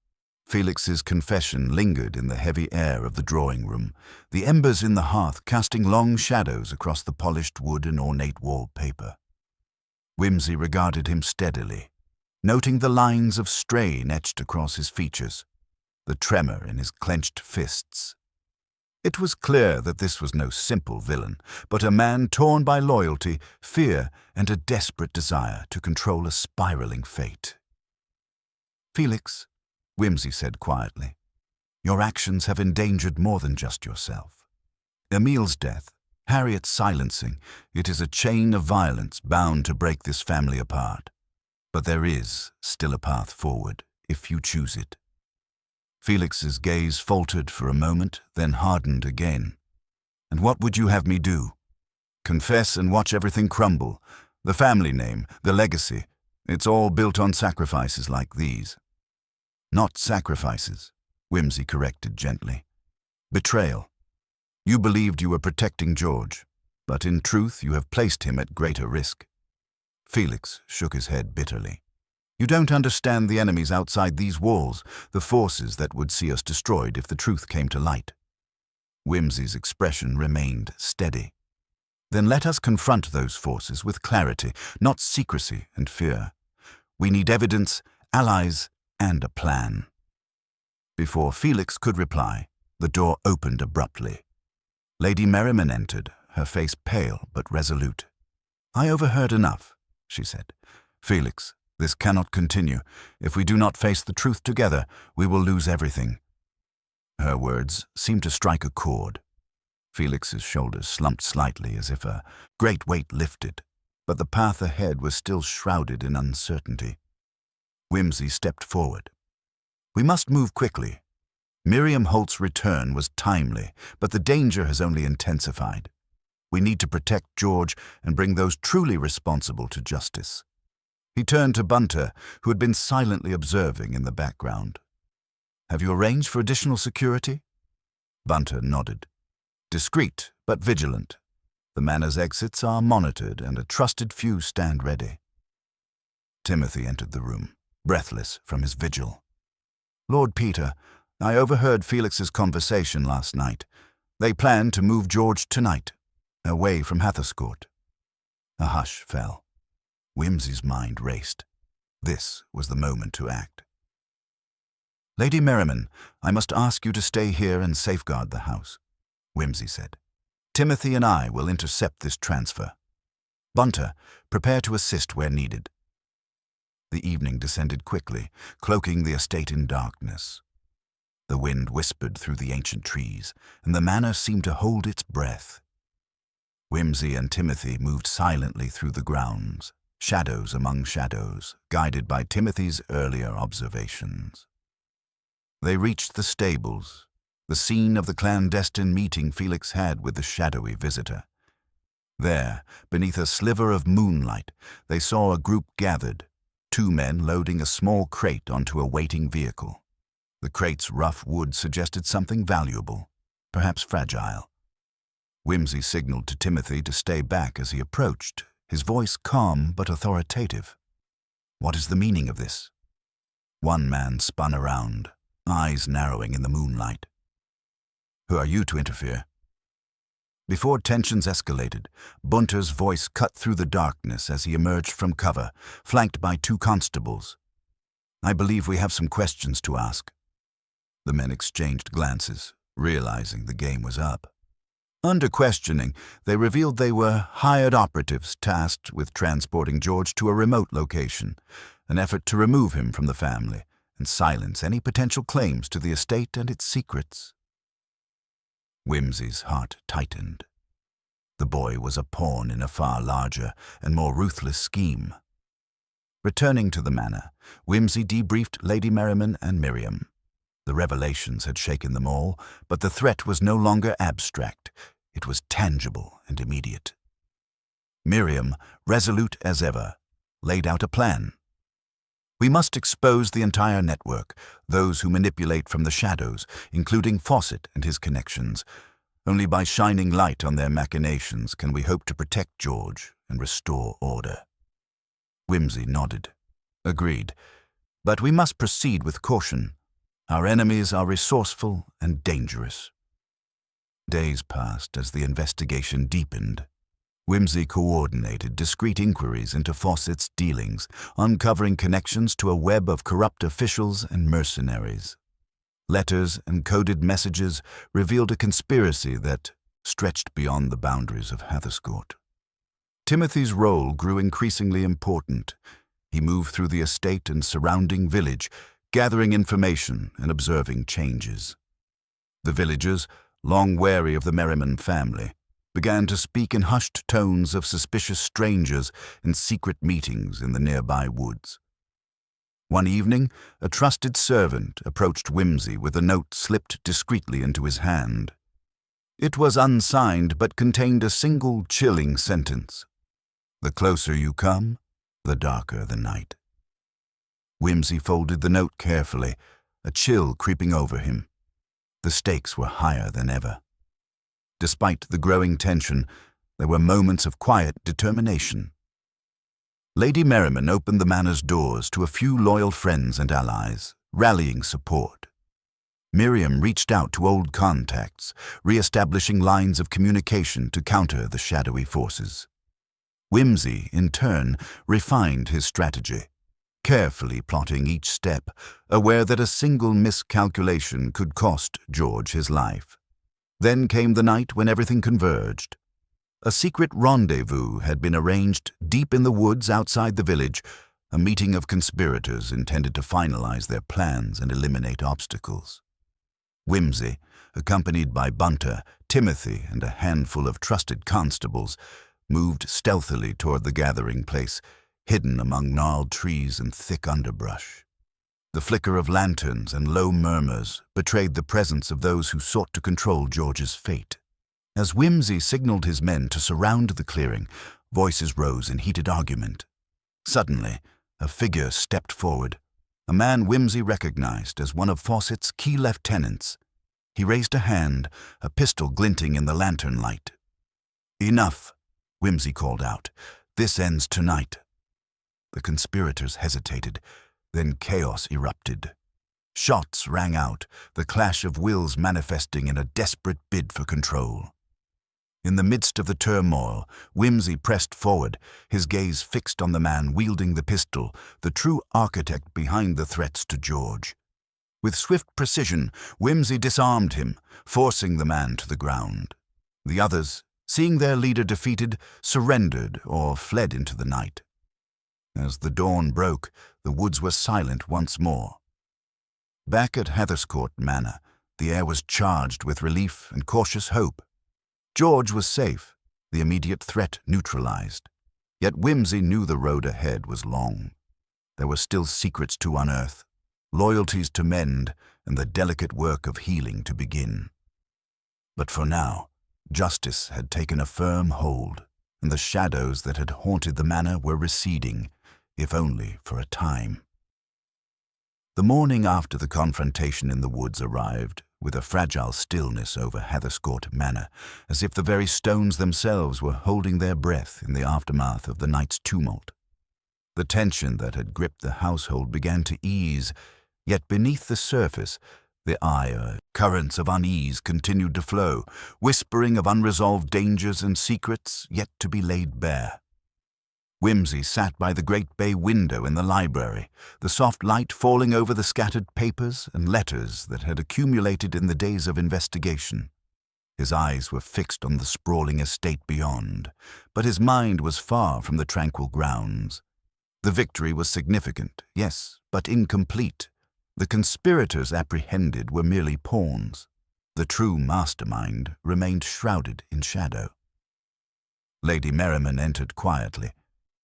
Felix's confession lingered in the heavy air of the drawing room, the embers in the hearth casting long shadows across the polished wood and ornate wallpaper. Wimsey regarded him steadily, noting the lines of strain etched across his features, the tremor in his clenched fists. It was clear that this was no simple villain, but a man torn by loyalty, fear, and a desperate desire to control a spiraling fate. Felix, Wimsey said quietly, your actions have endangered more than just yourself. Emile's death, Harriet's silencing, it is a chain of violence bound to break this family apart. But there is still a path forward, if you choose it. Felix's gaze faltered for a moment, then hardened again. And what would you have me do? Confess and watch everything crumble? The family name, the legacy, it's all built on sacrifices like these. Not sacrifices, Wimsey corrected gently. Betrayal. You believed you were protecting George, but in truth you have placed him at greater risk. Felix shook his head bitterly. You don't understand the enemies outside these walls, the forces that would see us destroyed if the truth came to light. Whimsy's expression remained steady. Then let us confront those forces with clarity, not secrecy and fear. We need evidence, allies, and a plan. Before Felix could reply, the door opened abruptly. Lady Merriman entered, her face pale but resolute. "I overheard enough," she said. "Felix, this cannot continue. If we do not face the truth together, we will lose everything." Her words seemed to strike a chord. Felix's shoulders slumped slightly as if a great weight lifted, but the path ahead was still shrouded in uncertainty. Whimsy stepped forward. "We must move quickly. Miriam Holt's return was timely, but the danger has only intensified. We need to protect George and bring those truly responsible to justice." He turned to Bunter, who had been silently observing in the background. "Have you arranged for additional security?" Bunter nodded. "Discreet, but vigilant. The manor's exits are monitored, and a trusted few stand ready." Timothy entered the room, breathless from his vigil. "Lord Peter, I overheard Felix's conversation last night. They plan to move George tonight, away from Hatherscourt." A hush fell. Whimsy's mind raced. This was the moment to act. "Lady Merriman, I must ask you to stay here and safeguard the house," Whimsy said. "Timothy and I will intercept this transfer. Bunter, prepare to assist where needed." The evening descended quickly, cloaking the estate in darkness. The wind whispered through the ancient trees, and the manor seemed to hold its breath. Whimsy and Timothy moved silently through the grounds, shadows among shadows, guided by Timothy's earlier observations. They reached the stables, the scene of the clandestine meeting Felix had with the shadowy visitor. There, beneath a sliver of moonlight, they saw a group gathered, 2 men loading a small crate onto a waiting vehicle. The crate's rough wood suggested something valuable, perhaps fragile. Whimsy signaled to Timothy to stay back as he approached, his voice calm but authoritative. "What is the meaning of this?" One man spun around, eyes narrowing in the moonlight. "Who are you to interfere?" Before tensions escalated, Bunter's voice cut through the darkness as he emerged from cover, flanked by 2 constables. "I believe we have some questions to ask." The men exchanged glances, realizing the game was up. Under questioning, they revealed they were hired operatives tasked with transporting George to a remote location, an effort to remove him from the family and silence any potential claims to the estate and its secrets. Whimsy's heart tightened. The boy was a pawn in a far larger and more ruthless scheme. Returning to the manor, Whimsy debriefed Lady Merriman and Miriam. The revelations had shaken them all, but the threat was no longer abstract. It was tangible and immediate. Miriam, resolute as ever, laid out a plan. "We must expose the entire network, those who manipulate from the shadows, including Fawcett and his connections. Only by shining light on their machinations can we hope to protect George and restore order." Whimsy nodded. "Agreed. But we must proceed with caution. Our enemies are resourceful and dangerous." Days passed as the investigation deepened. Whimsy coordinated discreet inquiries into Fawcett's dealings, uncovering connections to a web of corrupt officials and mercenaries. Letters and coded messages revealed a conspiracy that stretched beyond the boundaries of Hatherscourt. Timothy's role grew increasingly important. He moved through the estate and surrounding village, gathering information and observing changes. The villagers, long wary of the Merriman family, began to speak in hushed tones of suspicious strangers and secret meetings in the nearby woods. One evening, a trusted servant approached Whimsy with a note slipped discreetly into his hand. It was unsigned but contained a single chilling sentence: "The closer you come, the darker the night." Whimsy folded the note carefully, a chill creeping over him. The stakes were higher than ever. Despite the growing tension, there were moments of quiet determination. Lady Merriman opened the manor's doors to a few loyal friends and allies, rallying support. Miriam reached out to old contacts, re-establishing lines of communication to counter the shadowy forces. Whimsy, in turn, refined his strategy, carefully plotting each step, aware that a single miscalculation could cost George his life. Then came the night when everything converged. A secret rendezvous had been arranged deep in the woods outside the village, a meeting of conspirators intended to finalize their plans and eliminate obstacles. Whimsy, accompanied by Bunter, Timothy, and a handful of trusted constables, moved stealthily toward the gathering place, hidden among gnarled trees and thick underbrush. The flicker of lanterns and low murmurs betrayed the presence of those who sought to control George's fate. As Whimsy signaled his men to surround the clearing, voices rose in heated argument. Suddenly, a figure stepped forward, a man Whimsy recognized as one of Fawcett's key lieutenants. He raised a hand, a pistol glinting in the lantern light. "Enough," Whimsy called out. "This ends tonight." The conspirators hesitated, then chaos erupted. Shots rang out, the clash of wills manifesting in a desperate bid for control. In the midst of the turmoil, Whimsy pressed forward, his gaze fixed on the man wielding the pistol, the true architect behind the threats to George. With swift precision, Whimsy disarmed him, forcing the man to the ground. The others, seeing their leader defeated, surrendered or fled into the night. As the dawn broke, the woods were silent once more. Back at Heatherscourt Manor, the air was charged with relief and cautious hope. George was safe, the immediate threat neutralized. Yet Whimsy knew the road ahead was long. There were still secrets to unearth, loyalties to mend, and the delicate work of healing to begin. But for now, justice had taken a firm hold, and the shadows that had haunted the manor were receding, if only for a time. The morning after the confrontation in the woods arrived, with a fragile stillness over Heatherscourt Manor, as if the very stones themselves were holding their breath in the aftermath of the night's tumult. The tension that had gripped the household began to ease, yet beneath the surface, the ire, currents of unease continued to flow, whispering of unresolved dangers and secrets yet to be laid bare. Whimsy sat by the great bay window in the library, the soft light falling over the scattered papers and letters that had accumulated in the days of investigation. His eyes were fixed on the sprawling estate beyond, but his mind was far from the tranquil grounds. The victory was significant, yes, but incomplete. The conspirators apprehended were merely pawns. The true mastermind remained shrouded in shadow. Lady Merriman entered quietly,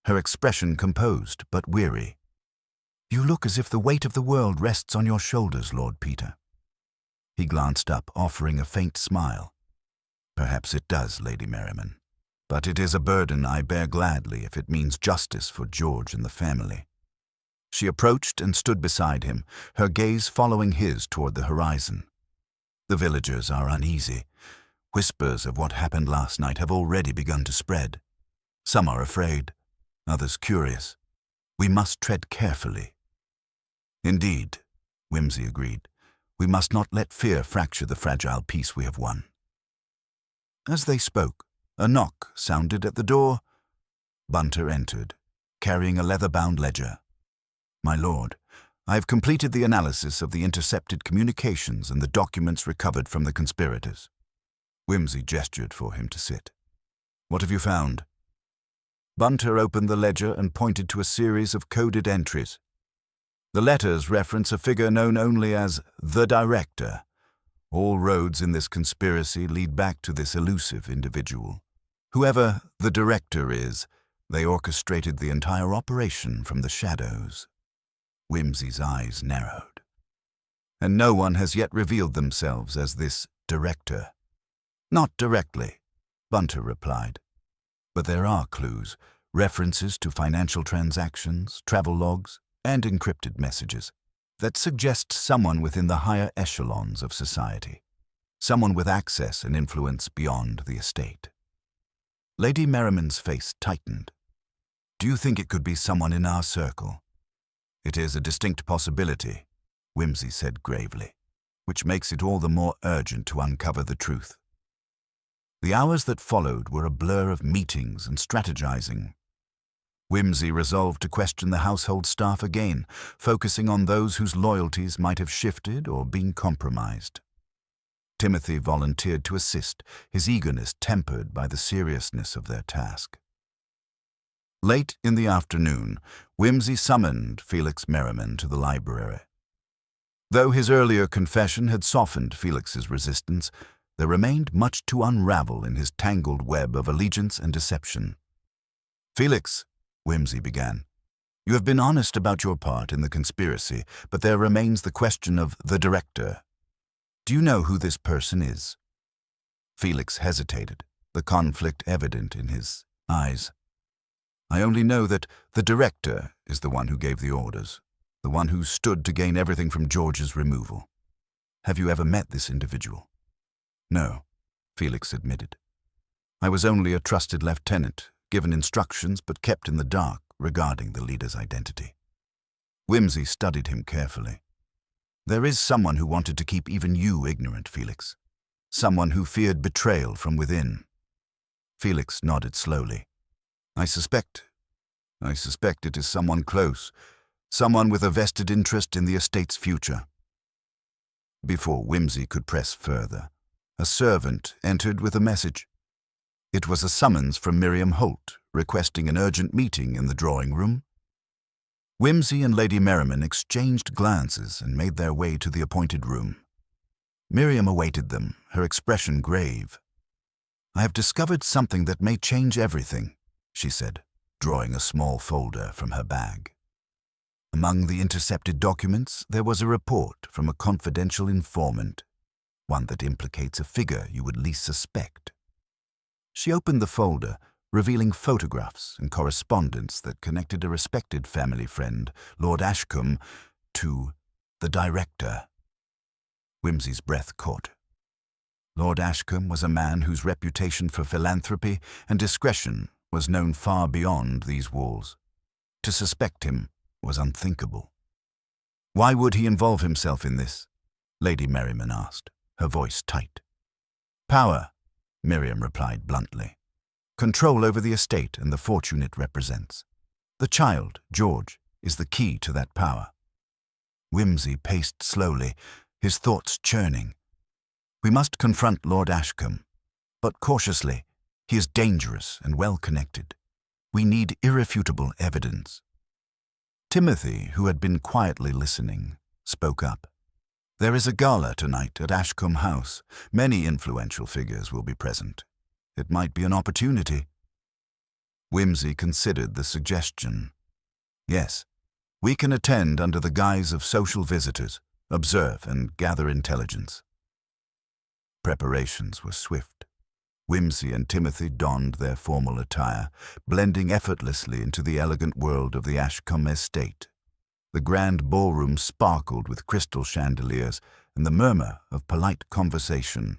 her expression composed but weary. "You look as if the weight of the world rests on your shoulders, Lord Peter." He glanced up, offering a faint smile. "Perhaps it does, Lady Merriman, but it is a burden I bear gladly if it means justice for George and the family." She approached and stood beside him, her gaze following his toward the horizon. "The villagers are uneasy. Whispers of what happened last night have already begun to spread. Some are afraid, others curious. We must tread carefully." "Indeed," Whimsy agreed. "We must not let fear fracture the fragile peace we have won." As they spoke, a knock sounded at the door. Bunter entered, carrying a leather-bound ledger. "My lord, I have completed the analysis of the intercepted communications and the documents recovered from the conspirators." Whimsy gestured for him to sit. "What have you found?" Bunter opened the ledger and pointed to a series of coded entries. The letters reference a figure known only as the Director. All roads in this conspiracy lead back to this elusive individual. Whoever the Director is, they orchestrated the entire operation from the shadows. Whimsy's eyes narrowed. "And no one has yet revealed themselves as this Director." "Not directly," Bunter replied. "But there are clues, references to financial transactions, travel logs, and encrypted messages that suggest someone within the higher echelons of society, someone with access and influence beyond the estate." Lady Merriman's face tightened. "Do you think it could be someone in our circle?" "It is a distinct possibility," Whimsy said gravely. which makes it all the more urgent to uncover the truth. The hours that followed were a blur of meetings and strategizing. Wimsey resolved to question the household staff again, focusing on those whose loyalties might have shifted or been compromised. Timothy volunteered to assist, his eagerness tempered by the seriousness of their task. Late in the afternoon, Wimsey summoned Felix Merriman to the library. Though his earlier confession had softened Felix's resistance, there remained much to unravel in his tangled web of allegiance and deception. "Felix," Wimsey began, "you have been honest about your part in the conspiracy, but there remains the question of the director. Do you know who this person is?" Felix hesitated, the conflict evident in his eyes. "I only know that the director is the one who gave the orders, the one who stood to gain everything from George's removal. Have you ever met this individual?" "No," Felix admitted. "I was only a trusted lieutenant, given instructions but kept in the dark regarding the leader's identity." Wimsey studied him carefully. "There is someone who wanted to keep even you ignorant, Felix. Someone who feared betrayal from within." Felix nodded slowly. I suspect it is someone close, someone with a vested interest in the estate's future." Before Wimsey could press further, a servant entered with a message. It was a summons from Miriam Holt, requesting an urgent meeting in the drawing room. Wimsey and Lady Merriman exchanged glances and made their way to the appointed room. Miriam awaited them, her expression grave. "I have discovered something that may change everything," she said, drawing a small folder from her bag. Among the intercepted documents, there was a report from a confidential informant, one that implicates a figure you would least suspect. She opened the folder, revealing photographs and correspondence that connected a respected family friend, Lord Ashcombe, to the director. Wimsey's breath caught. Lord Ashcombe was a man whose reputation for philanthropy and discretion was known far beyond these walls. To suspect him was unthinkable. "Why would he involve himself in this?" Lady Merriman asked, her voice tight. "Power," Miriam replied bluntly. "Control over the estate and the fortune it represents. The child, George, is the key to that power." Wimsey paced slowly, his thoughts churning. "We must confront Lord Ashcombe, but cautiously. He is dangerous and well-connected. We need irrefutable evidence." Timothy, who had been quietly listening, spoke up. "There is a gala tonight at Ashcombe House. Many influential figures will be present. It might be an opportunity." Wimsey considered the suggestion. "Yes, we can attend under the guise of social visitors, observe and gather intelligence." Preparations were swift. Wimsey and Timothy donned their formal attire, blending effortlessly into the elegant world of the Ashcombe estate. The grand ballroom sparkled with crystal chandeliers and the murmur of polite conversation.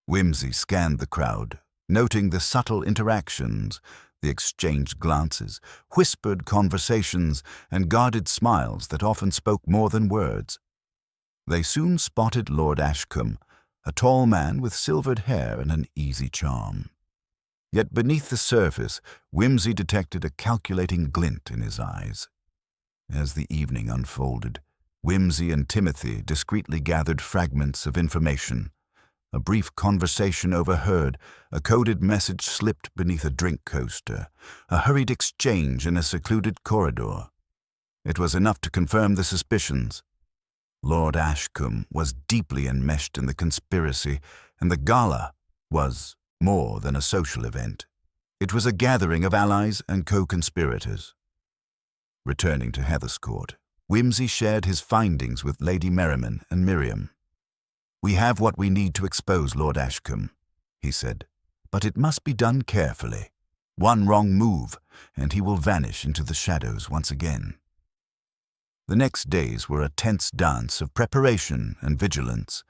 Wimsey scanned the crowd, noting the subtle interactions, the exchanged glances, whispered conversations, and guarded smiles that often spoke more than words. They soon spotted Lord Ashcombe, a tall man with silvered hair and an easy charm. Yet beneath the surface, Wimsey detected a calculating glint in his eyes. As the evening unfolded, Wimsey and Timothy discreetly gathered fragments of information. A brief conversation overheard, a coded message slipped beneath a drink coaster, a hurried exchange in a secluded corridor. It was enough to confirm the suspicions. Lord Ashcombe was deeply enmeshed in the conspiracy, and the gala was more than a social event. It was a gathering of allies and co-conspirators. Returning to Heatherscourt, Wimsey shared his findings with Lady Merriman and Miriam. "We have what we need to expose Lord Ashcombe," he said, "but it must be done carefully. One wrong move, and he will vanish into the shadows once again." The next days were a tense dance of preparation and vigilance.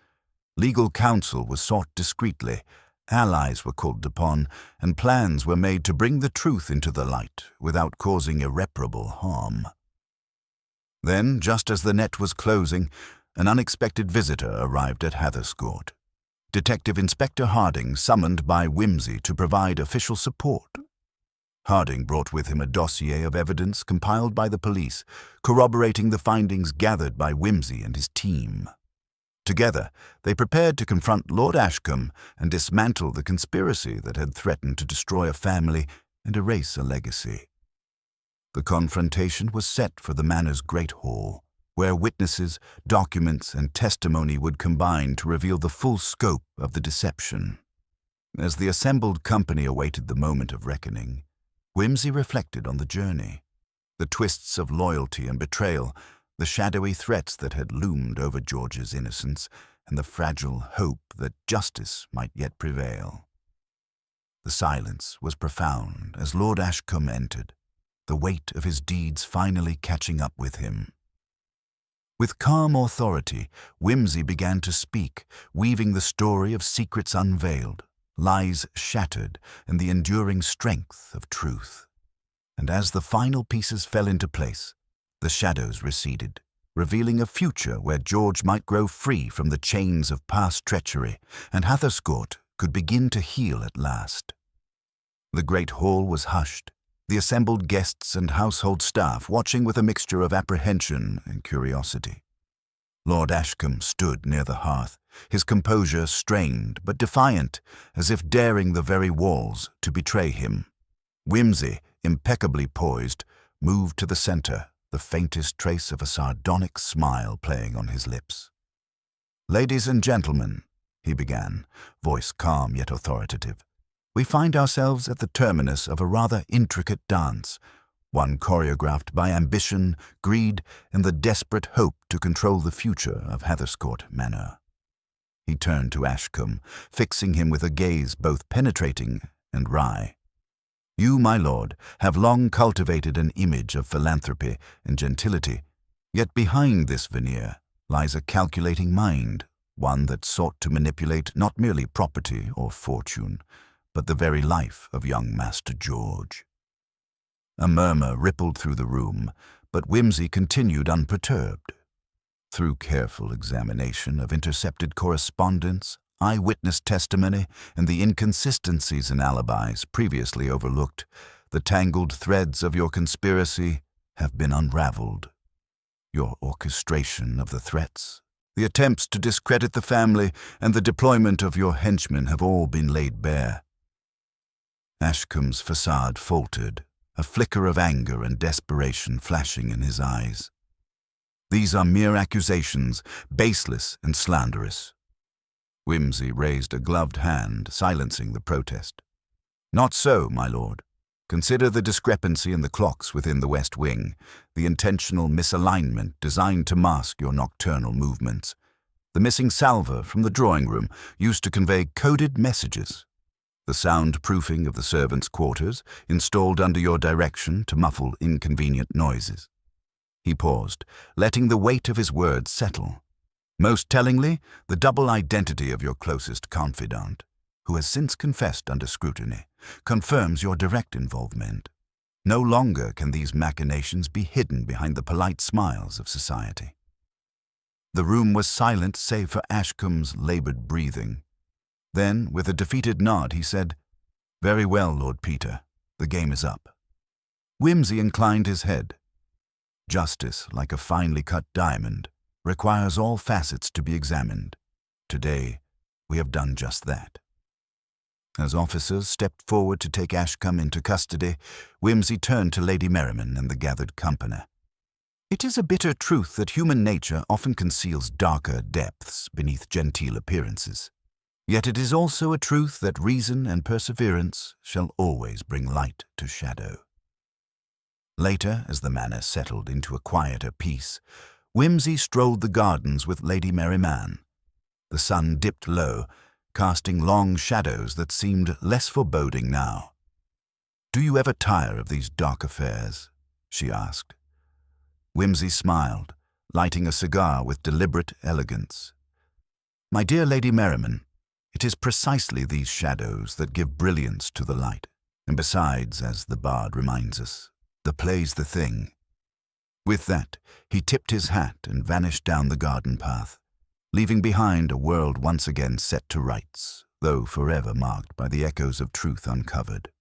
Legal counsel was sought discreetly, allies were called upon, and plans were made to bring the truth into the light without causing irreparable harm. Then, just as the net was closing, an unexpected visitor arrived at Hatherscourt. Detective Inspector Harding summoned by Whimsy to provide official support. Harding brought with him a dossier of evidence compiled by the police, corroborating the findings gathered by Whimsy and his team. Together, they prepared to confront Lord Ashcombe and dismantle the conspiracy that had threatened to destroy a family and erase a legacy. The confrontation was set for the Manor's Great Hall, where witnesses, documents, and testimony would combine to reveal the full scope of the deception. As the assembled company awaited the moment of reckoning, Whimsy reflected on the journey, the twists of loyalty and betrayal, the shadowy threats that had loomed over George's innocence, and the fragile hope that justice might yet prevail. The silence was profound as Lord Ashcombe entered, the weight of his deeds finally catching up with him. With calm authority, Whimsy began to speak, weaving the story of secrets unveiled, lies shattered, and the enduring strength of truth. And as the final pieces fell into place, the shadows receded, revealing a future where George might grow free from the chains of past treachery, and Hatherscourt could begin to heal at last. The great hall was hushed, the assembled guests and household staff watching with a mixture of apprehension and curiosity. Lord Ashcombe stood near the hearth, his composure strained but defiant, as if daring the very walls to betray him. Whimsy, impeccably poised, moved to the center, the faintest trace of a sardonic smile playing on his lips. "Ladies and gentlemen," he began, voice calm yet authoritative, "we find ourselves at the terminus of a rather intricate dance, one choreographed by ambition, greed, and the desperate hope to control the future of Hatherscourt Manor." He turned to Ashcombe, fixing him with a gaze both penetrating and wry. "You, my lord, have long cultivated an image of philanthropy and gentility, yet behind this veneer lies a calculating mind, one that sought to manipulate not merely property or fortune, but the very life of young Master George." A murmur rippled through the room, but Whimsy continued unperturbed. Through careful examination of intercepted correspondence, eyewitness testimony, and the inconsistencies in alibis previously overlooked, the tangled threads of your conspiracy have been unraveled. Your orchestration of the threats, the attempts to discredit the family, and the deployment of your henchmen have all been laid bare. Ashcombe's facade faltered, a flicker of anger and desperation flashing in his eyes. "These are mere accusations, baseless and slanderous." Whimsy raised a gloved hand, silencing the protest. "Not so, my lord. Consider the discrepancy in the clocks within the West Wing, the intentional misalignment designed to mask your nocturnal movements, the missing salver from the drawing room used to convey coded messages, the soundproofing of the servants' quarters installed under your direction to muffle inconvenient noises." He paused, letting the weight of his words settle. "Most tellingly, the double identity of your closest confidant, who has since confessed under scrutiny, confirms your direct involvement. No longer can these machinations be hidden behind the polite smiles of society." The room was silent save for Ashcombe's labored breathing. Then, with a defeated nod, he said, "Very well, Lord Peter, the game is up." Whimsy inclined his head. "Justice, like a finely cut diamond, requires all facets to be examined. Today, we have done just that." As officers stepped forward to take Ashcombe into custody, Whimsy turned to Lady Merriman and the gathered company. "It is a bitter truth that human nature often conceals darker depths beneath genteel appearances. Yet it is also a truth that reason and perseverance shall always bring light to shadow." Later, as the manor settled into a quieter peace, Whimsy strolled the gardens with Lady Merriman. The sun dipped low, casting long shadows that seemed less foreboding now. "Do you ever tire of these dark affairs?" she asked. Whimsy smiled, lighting a cigar with deliberate elegance. "My dear Lady Merriman, it is precisely these shadows that give brilliance to the light. And besides, as the bard reminds us, the play's the thing." With that, he tipped his hat and vanished down the garden path, leaving behind a world once again set to rights, though forever marked by the echoes of truth uncovered.